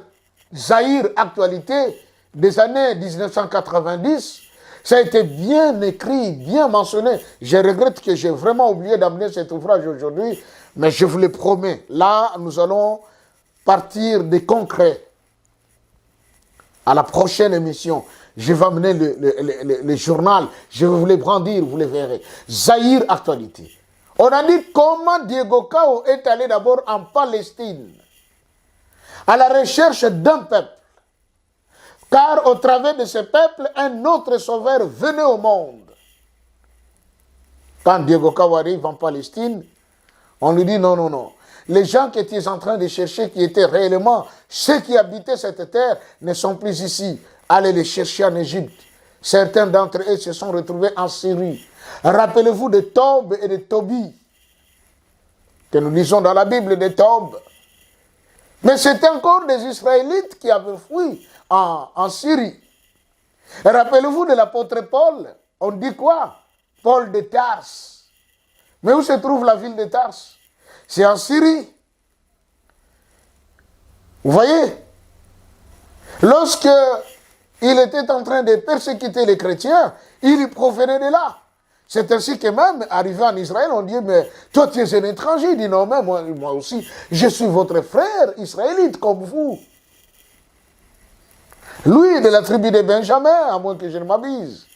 Zahir Actualité des années 1990, ça a été bien écrit, bien mentionné. Je regrette que j'ai vraiment oublié d'amener cet ouvrage aujourd'hui, mais je vous le promets. Là, nous allons partir des concrets. À la prochaine émission, je vais amener le journal, je vais vous le brandir, vous le verrez. Zahir Actualité. On a dit comment Diego Cao est allé d'abord en Palestine, à la recherche d'un peuple. Car au travers de ce peuple, un autre sauveur venait au monde. Quand Diego Cao arrive en Palestine, on lui dit non, non, non. Les gens que tu es en train de chercher, qui étaient réellement ceux qui habitaient cette terre, ne sont plus ici. Allez les chercher en Égypte. Certains d'entre eux se sont retrouvés en Syrie. Rappelez-vous de Tob et de Tobie, que nous lisons dans la Bible de Tob. Mais c'était encore des Israélites qui avaient fui en Syrie. Rappelez-vous de l'apôtre Paul. On dit quoi? Paul de Tars. Mais où se trouve la ville de Tars? C'est en Syrie. Vous voyez? Lorsque il était en train de persécuter les chrétiens, il provenait de là. C'est ainsi que même, arrivé en Israël, on dit, mais toi tu es un étranger. Il dit, non, mais moi aussi, je suis votre frère israélite comme vous. Lui est de la tribu de Benjamin, à moins que je ne m'abuse.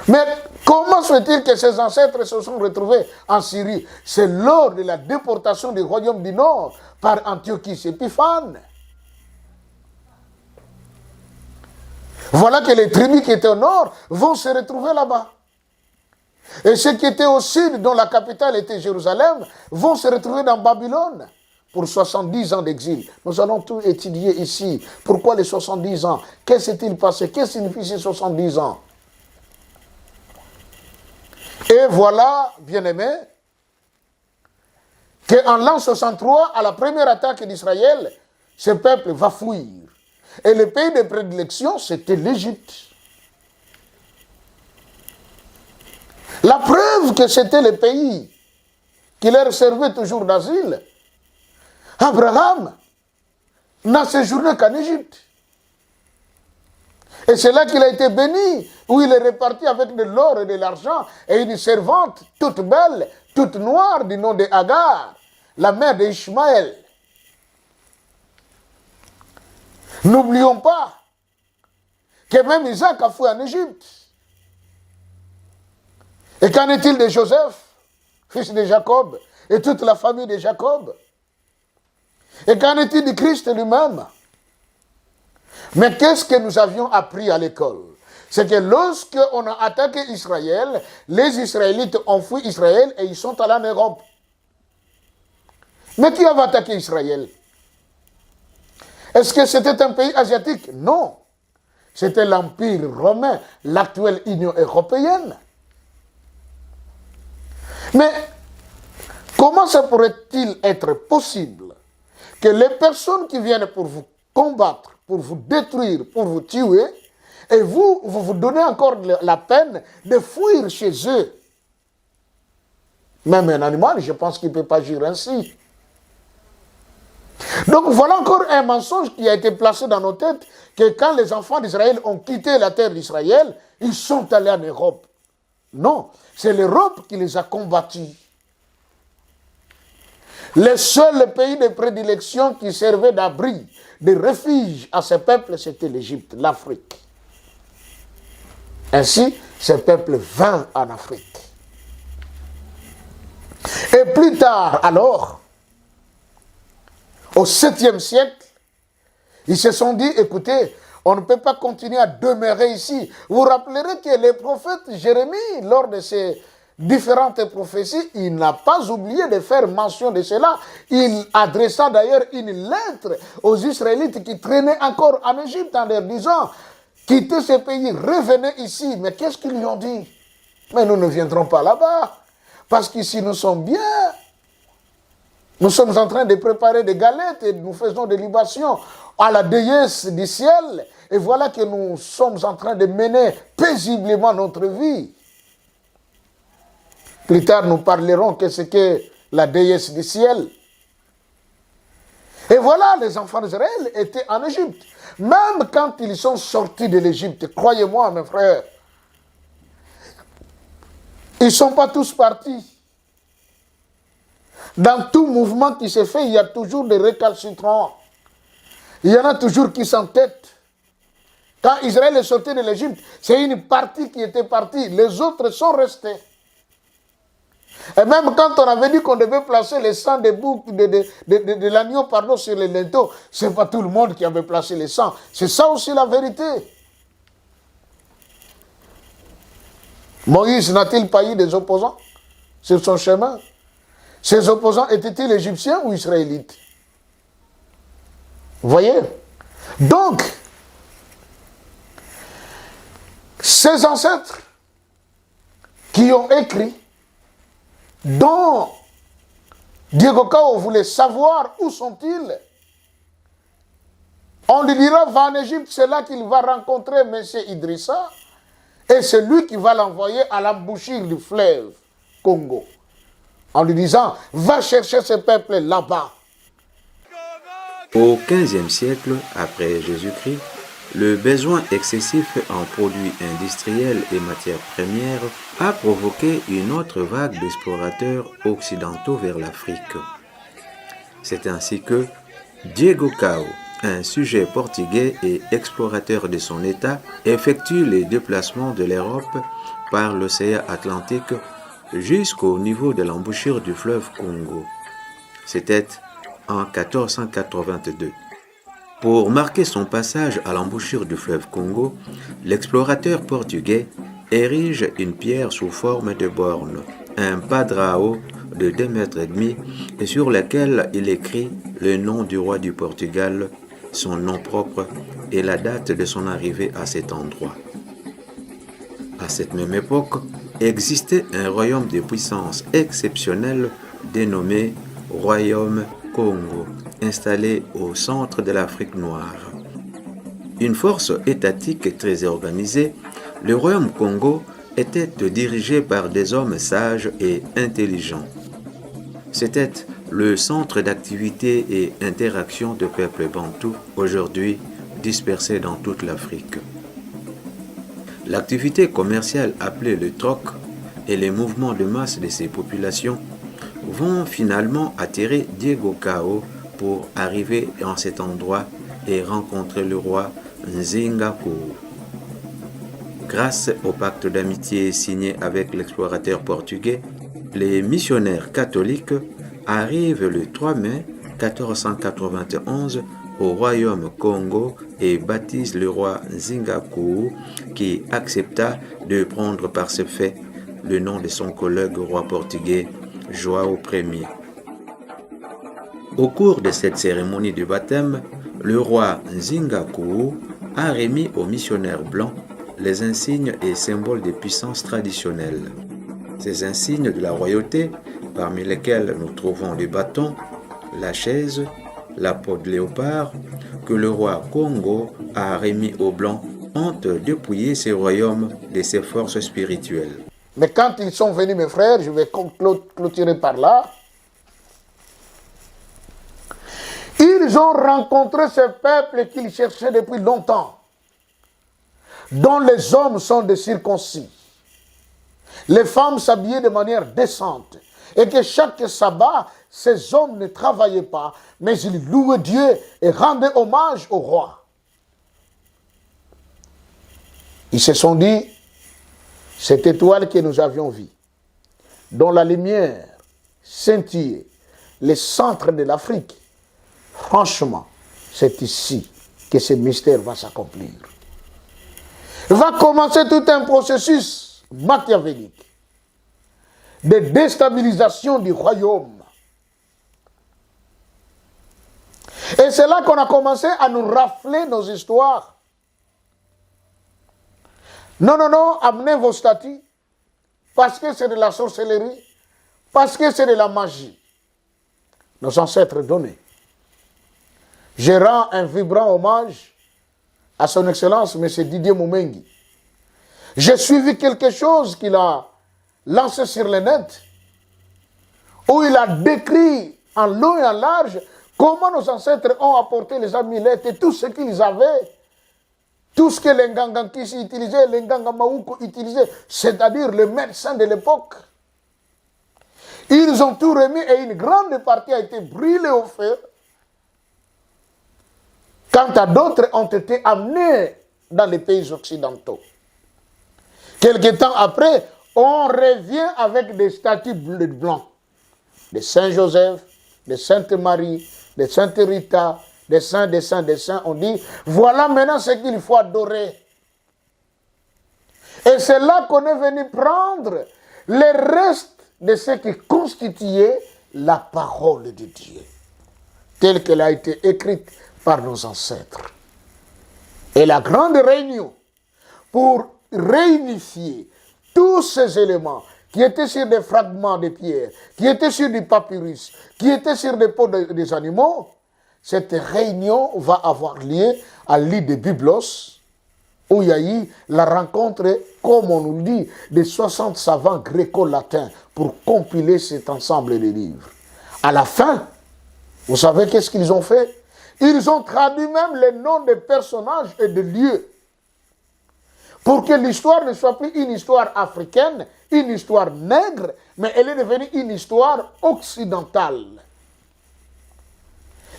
Mais comment se fait-il que ses ancêtres se sont retrouvés en Syrie? C'est lors de la déportation du royaume du Nord par Antiochus Épiphane. Voilà que les tribus qui étaient au nord vont se retrouver là-bas. Et ceux qui étaient au sud, dont la capitale était Jérusalem, vont se retrouver dans Babylone pour 70 ans d'exil. Nous allons tout étudier ici. Pourquoi les 70 ans? Qu'est-ce qui s'est-il passé? Qu'est-ce que signifie ces 70 ans? Et voilà, bien-aimés, qu'en l'an 63, à la première attaque d'Israël, ce peuple va fuir. Et le pays de prédilection, c'était l'Égypte. La preuve que c'était le pays qui leur servait toujours d'asile, Abraham n'a séjourné qu'en Égypte. Et c'est là qu'il a été béni, où il est reparti avec de l'or et de l'argent, et une servante toute belle, toute noire, du nom de Agar, la mère d'Ishmaël. N'oublions pas que même Isaac a fui en Égypte. Et qu'en est-il de Joseph, fils de Jacob, et toute la famille de Jacob? Et qu'en est-il du Christ lui-même? Mais qu'est-ce que nous avions appris à l'école? c'est que lorsqu'on a attaqué Israël, les Israélites ont fui Israël et ils sont allés en Europe. Mais qui avait attaqué Israël? Est-ce que c'était un pays asiatique? Non. C'était l'Empire romain, l'actuelle Union européenne. Mais comment ça pourrait-il être possible que les personnes qui viennent pour vous combattre, pour vous détruire, pour vous tuer, et vous vous donnez encore la peine de fuir chez eux? Même un animal, je pense qu'il ne peut pas agir ainsi. Donc voilà encore un mensonge qui a été placé dans nos têtes, que quand les enfants d'Israël ont quitté la terre d'Israël, ils sont allés en Europe. Non, c'est l'Europe qui les a combattus. Le seul pays de prédilection qui servait d'abri, de refuge à ces peuples, c'était l'Égypte, l'Afrique. Ainsi, ces peuples vinrent en Afrique. Et plus tard, alors, au 7e siècle, ils se sont dit, écoutez, on ne peut pas continuer à demeurer ici. Vous vous rappellerez que le prophète Jérémie, lors de ses différentes prophéties, il n'a pas oublié de faire mention de cela. Il adressa d'ailleurs une lettre aux Israélites qui traînaient encore en Égypte en leur disant, quittez ce pays, revenez ici. Mais qu'est-ce qu'ils lui ont dit? Mais nous ne viendrons pas là-bas, parce qu'ici nous sommes bien. Nous sommes en train de préparer des galettes et nous faisons des libations à la déesse du ciel. Et voilà que nous sommes en train de mener paisiblement notre vie. Plus tard, nous parlerons que c'est que la déesse du ciel. Et voilà, les enfants d'Israël étaient en Égypte. Même quand ils sont sortis de l'Égypte, croyez-moi, mes frères, ils ne sont pas tous partis. Dans tout mouvement qui se fait, il y a toujours des récalcitrants. Il y en a toujours qui s'entêtent. Quand Israël est sorti de l'Égypte, c'est une partie qui était partie. Les autres sont restés. Et même quand on avait dit qu'on devait placer le sang de l'agneau sur les linteaux, ce n'est pas tout le monde qui avait placé le sang. C'est ça aussi la vérité. Moïse n'a-t-il pas eu des opposants sur son chemin? Ces opposants étaient-ils égyptiens ou israélites? Vous voyez? Donc, ces ancêtres qui ont écrit, dont Diego Cao voulait savoir où sont-ils, on lui dira, va en Égypte, c'est là qu'il va rencontrer M. Idrissa, et c'est lui qui va l'envoyer à l'embouchure du fleuve Congo, en lui disant, va chercher ce peuple là-bas. Au XVe siècle, après Jésus-Christ, le besoin excessif en produits industriels et matières premières a provoqué une autre vague d'explorateurs occidentaux vers l'Afrique. C'est ainsi que Diego Cao, un sujet portugais et explorateur de son état, effectue les déplacements de l'Europe par l'océan Atlantique jusqu'au niveau de l'embouchure du fleuve Congo. C'était en 1482. Pour marquer son passage à l'embouchure du fleuve Congo, l'explorateur portugais érige une pierre sous forme de borne, un padrao de 2,5 mètres et sur laquelle il écrit le nom du roi du Portugal, son nom propre et la date de son arrivée à cet endroit. À cette même époque, existait un royaume de puissance exceptionnelle dénommé Royaume Congo, installé au centre de l'Afrique noire. Une force étatique très organisée, le Royaume Congo était dirigé par des hommes sages et intelligents. C'était le centre d'activité et interaction de peuples bantous, aujourd'hui dispersés dans toute l'Afrique. L'activité commerciale appelée le troc et les mouvements de masse de ces populations vont finalement attirer Diego Cao pour arriver en cet endroit et rencontrer le roi Nzingako. Grâce au pacte d'amitié signé avec l'explorateur portugais, les missionnaires catholiques arrivent le 3 mai 1491 au royaume Congo et baptise le roi Nzingaku qui accepta de prendre par ce fait le nom de son collègue roi portugais João Ier. Au cours de cette cérémonie de baptême, le roi Nzingaku a remis aux missionnaires blancs les insignes et symboles des puissances traditionnelles. Ces insignes de la royauté, parmi lesquels nous trouvons le bâton, la chaise, la peau de léopard, que le roi Congo a remis aux blancs, ont dépouillé ces royaumes de ses forces spirituelles. Mais quand ils sont venus, mes frères, je vais clôturer par là, ils ont rencontré ce peuple qu'ils cherchaient depuis longtemps, dont les hommes sont des circoncis, les femmes s'habillaient de manière décente, et que chaque sabbat, ces hommes ne travaillaient pas, mais ils louaient Dieu et rendaient hommage au roi. Ils se sont dit, cette étoile que nous avions vue, dont la lumière scintillait les centres de l'Afrique, franchement, c'est ici que ce mystère va s'accomplir. Va commencer tout un processus machiavélique de déstabilisation du royaume. Et c'est là qu'on a commencé à nous rafler nos histoires. Non, non, non, amenez vos statues, parce que c'est de la sorcellerie, parce que c'est de la magie. Nos ancêtres donnaient. Je rends un vibrant hommage à son Excellence, M. Didier Moumengi. J'ai suivi quelque chose qu'il a lancé sur le net, où il a décrit en long et en large comment nos ancêtres ont apporté les amulettes et tout ce qu'ils avaient, tout ce que les Ngangankisi utilisaient, les Ngangamaouko utilisaient, c'est-à-dire les médecins de l'époque. Ils ont tout remis et une grande partie a été brûlée au feu. Quant à d'autres ont été amenés dans les pays occidentaux. Quelque temps après, on revient avec des statues blancs, de Saint-Joseph, de Sainte-Marie, de Sainte-Rita, des saints, des saints, des saints. On dit, voilà maintenant ce qu'il faut adorer. Et c'est là qu'on est venu prendre les restes de ce qui constituait la parole de Dieu, telle qu'elle a été écrite par nos ancêtres. Et la grande réunion pour réunifier tous ces éléments qui étaient sur des fragments de pierre, qui étaient sur du papyrus, qui étaient sur des peaux des animaux, cette réunion va avoir lieu à l'île de Byblos, où il y a eu la rencontre, comme on nous le dit, de 60 savants gréco-latins pour compiler cet ensemble de livres. À la fin, vous savez qu'est-ce qu'ils ont fait? Ils ont traduit même les noms des personnages et des lieux, pour que l'histoire ne soit plus une histoire africaine, une histoire nègre, mais elle est devenue une histoire occidentale.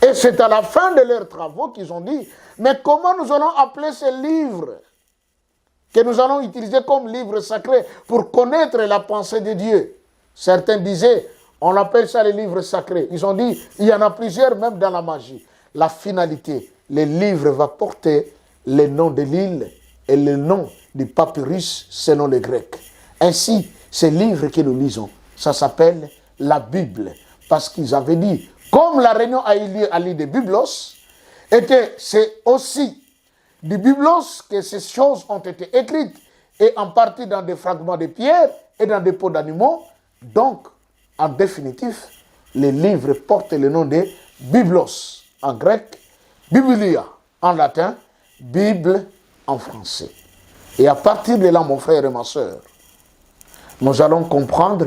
Et c'est à la fin de leurs travaux qu'ils ont dit, mais comment nous allons appeler ces livres que nous allons utiliser comme livres sacrés pour connaître la pensée de Dieu? Certains disaient, on appelle ça les livres sacrés. Ils ont dit, il y en a plusieurs même dans la magie. La finalité, les livres vont porter les noms de l'île et le nom du papyrus selon les Grecs. Ainsi, ces livres que nous lisons, ça s'appelle la Bible. Parce qu'ils avaient dit, comme la réunion a eu lieu à l'île de Byblos, et que c'est aussi du Byblos que ces choses ont été écrites, et en partie dans des fragments de pierre et dans des peaux d'animaux. Donc, en définitif, les livres portent le nom de Byblos en grec, Biblia en latin, Bible en français. Et à partir de là, mon frère et ma soeur, nous allons comprendre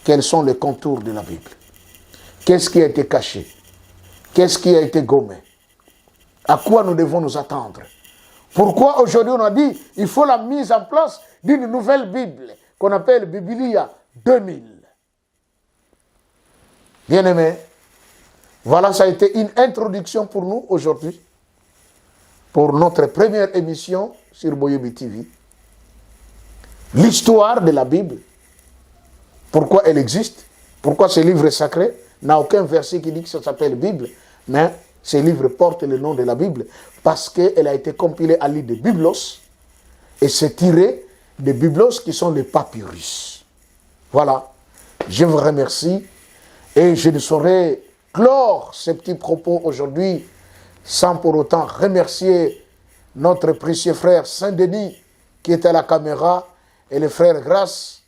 quels sont les contours de la Bible. Qu'est-ce qui a été caché? Qu'est-ce qui a été gommé? À quoi nous devons nous attendre? Pourquoi aujourd'hui on a dit il faut la mise en place d'une nouvelle Bible qu'on appelle Biblia 2000. Bien-aimés, voilà, ça a été une introduction pour nous aujourd'hui, pour notre première émission sur Boyebi TV. L'histoire de la Bible, pourquoi elle existe, pourquoi ce livre sacré n'a aucun verset qui dit que ça s'appelle Bible, mais Ce livre porte le nom de la Bible parce qu'elle a été compilée à l'île de Byblos et c'est tiré des Byblos qui sont les papyrus. Voilà, je vous remercie et je ne saurais clore ces petits propos aujourd'hui sans pour autant remercier notre précieux frère Saint-Denis qui est à la caméra et le frère Grâce,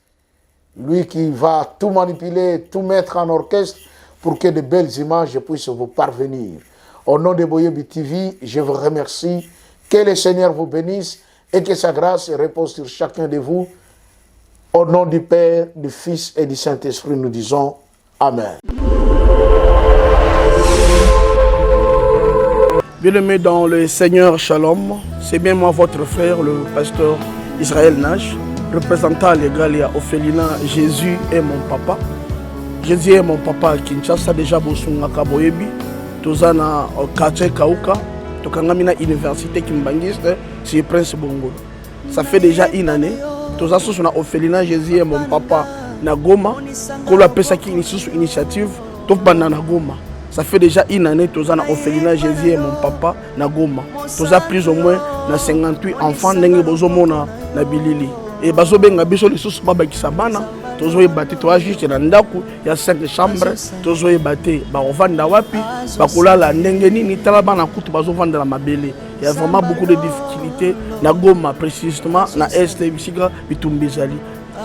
lui qui va tout manipuler, tout mettre en orchestre pour que de belles images puissent vous parvenir. Au nom de Boyebi TV, je vous remercie. Que le Seigneur vous bénisse et que sa grâce repose sur chacun de vous. Au nom du Père, du Fils et du Saint-Esprit, nous disons Amen. Bien-aimés dans le Seigneur, Shalom, c'est bien moi votre frère, le pasteur Israël Nash, représentant légal et Ophelina. Jésus est mon papa. Jésus est mon papa à Kinshasa, déjà Bosungaka Boyebi, Tozana quartier Kauka, Tokangamina Université Kimbangiste, c'est Prince Bongo. Ça fait déjà une année, Toza Sosuna Ophelina, Jésus est mon papa, Nagoma, Kola Pesaki Initiative, Topana Nagoma. Ça fait déjà une année, Tozana Ophelina, Jésus est mon papa, Nagoma. Toza plus ou moins na 58 enfants, Nenge Bozomona, Nabilili. Et Bazobenga Biso, les sous Baba Kisabana. Tozoe bate toa juste na ndaku ya 5 chambres tozoe bate ba ovanda wapi bakula la ndenge nini tala bana kutu bazovanda la mabele. Il y a vraiment beaucoup de difficultés na Goma précisément na est bisika bitumbizali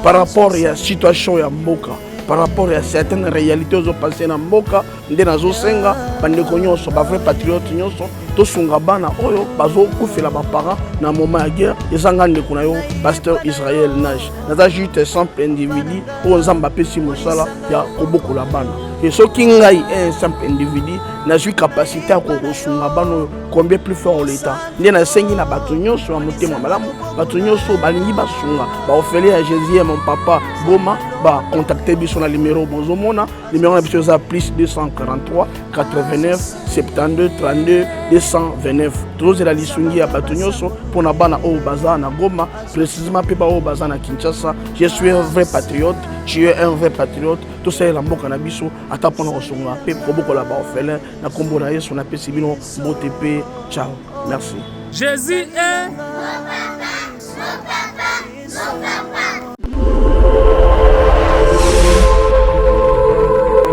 par rapport à la situation ya mboka, par rapport à certaines réalités aux passées na mboka nde nazo senga bandeko nyonso ba vrai patriote nyonso to sunga bana oyo bazo kufela ba parents na moment ya guerre ezanga ndeko na yo pasteur Israël Nash naza juste simple individu o nzamba pesi mosala ya kobokola bana et ce qui ngai un simple individu na suis capacité à kosunga bana combien plus fort l'état nde na sengi na bato nyonso ya motema malamu bato nyonso balingi basunga ba ofele ya Jésus mon papa Goma ba contacter biso na numéro bozomona numéro na biso za plus 243 89 72 32 229. Tous la lisungi à Batunyoso pour na bana au bazar na Goma, précisément pe ba au bazar na Kinshasa. Je suis un vrai patriote, tu es un vrai patriote. Tout ça la mboka na biso ata pona osonga pe koboko la ba ofele na kombo na Yesu na pe sibino botepe. Ciao. Merci. Jésus est mon papa, mon papa, mon papa.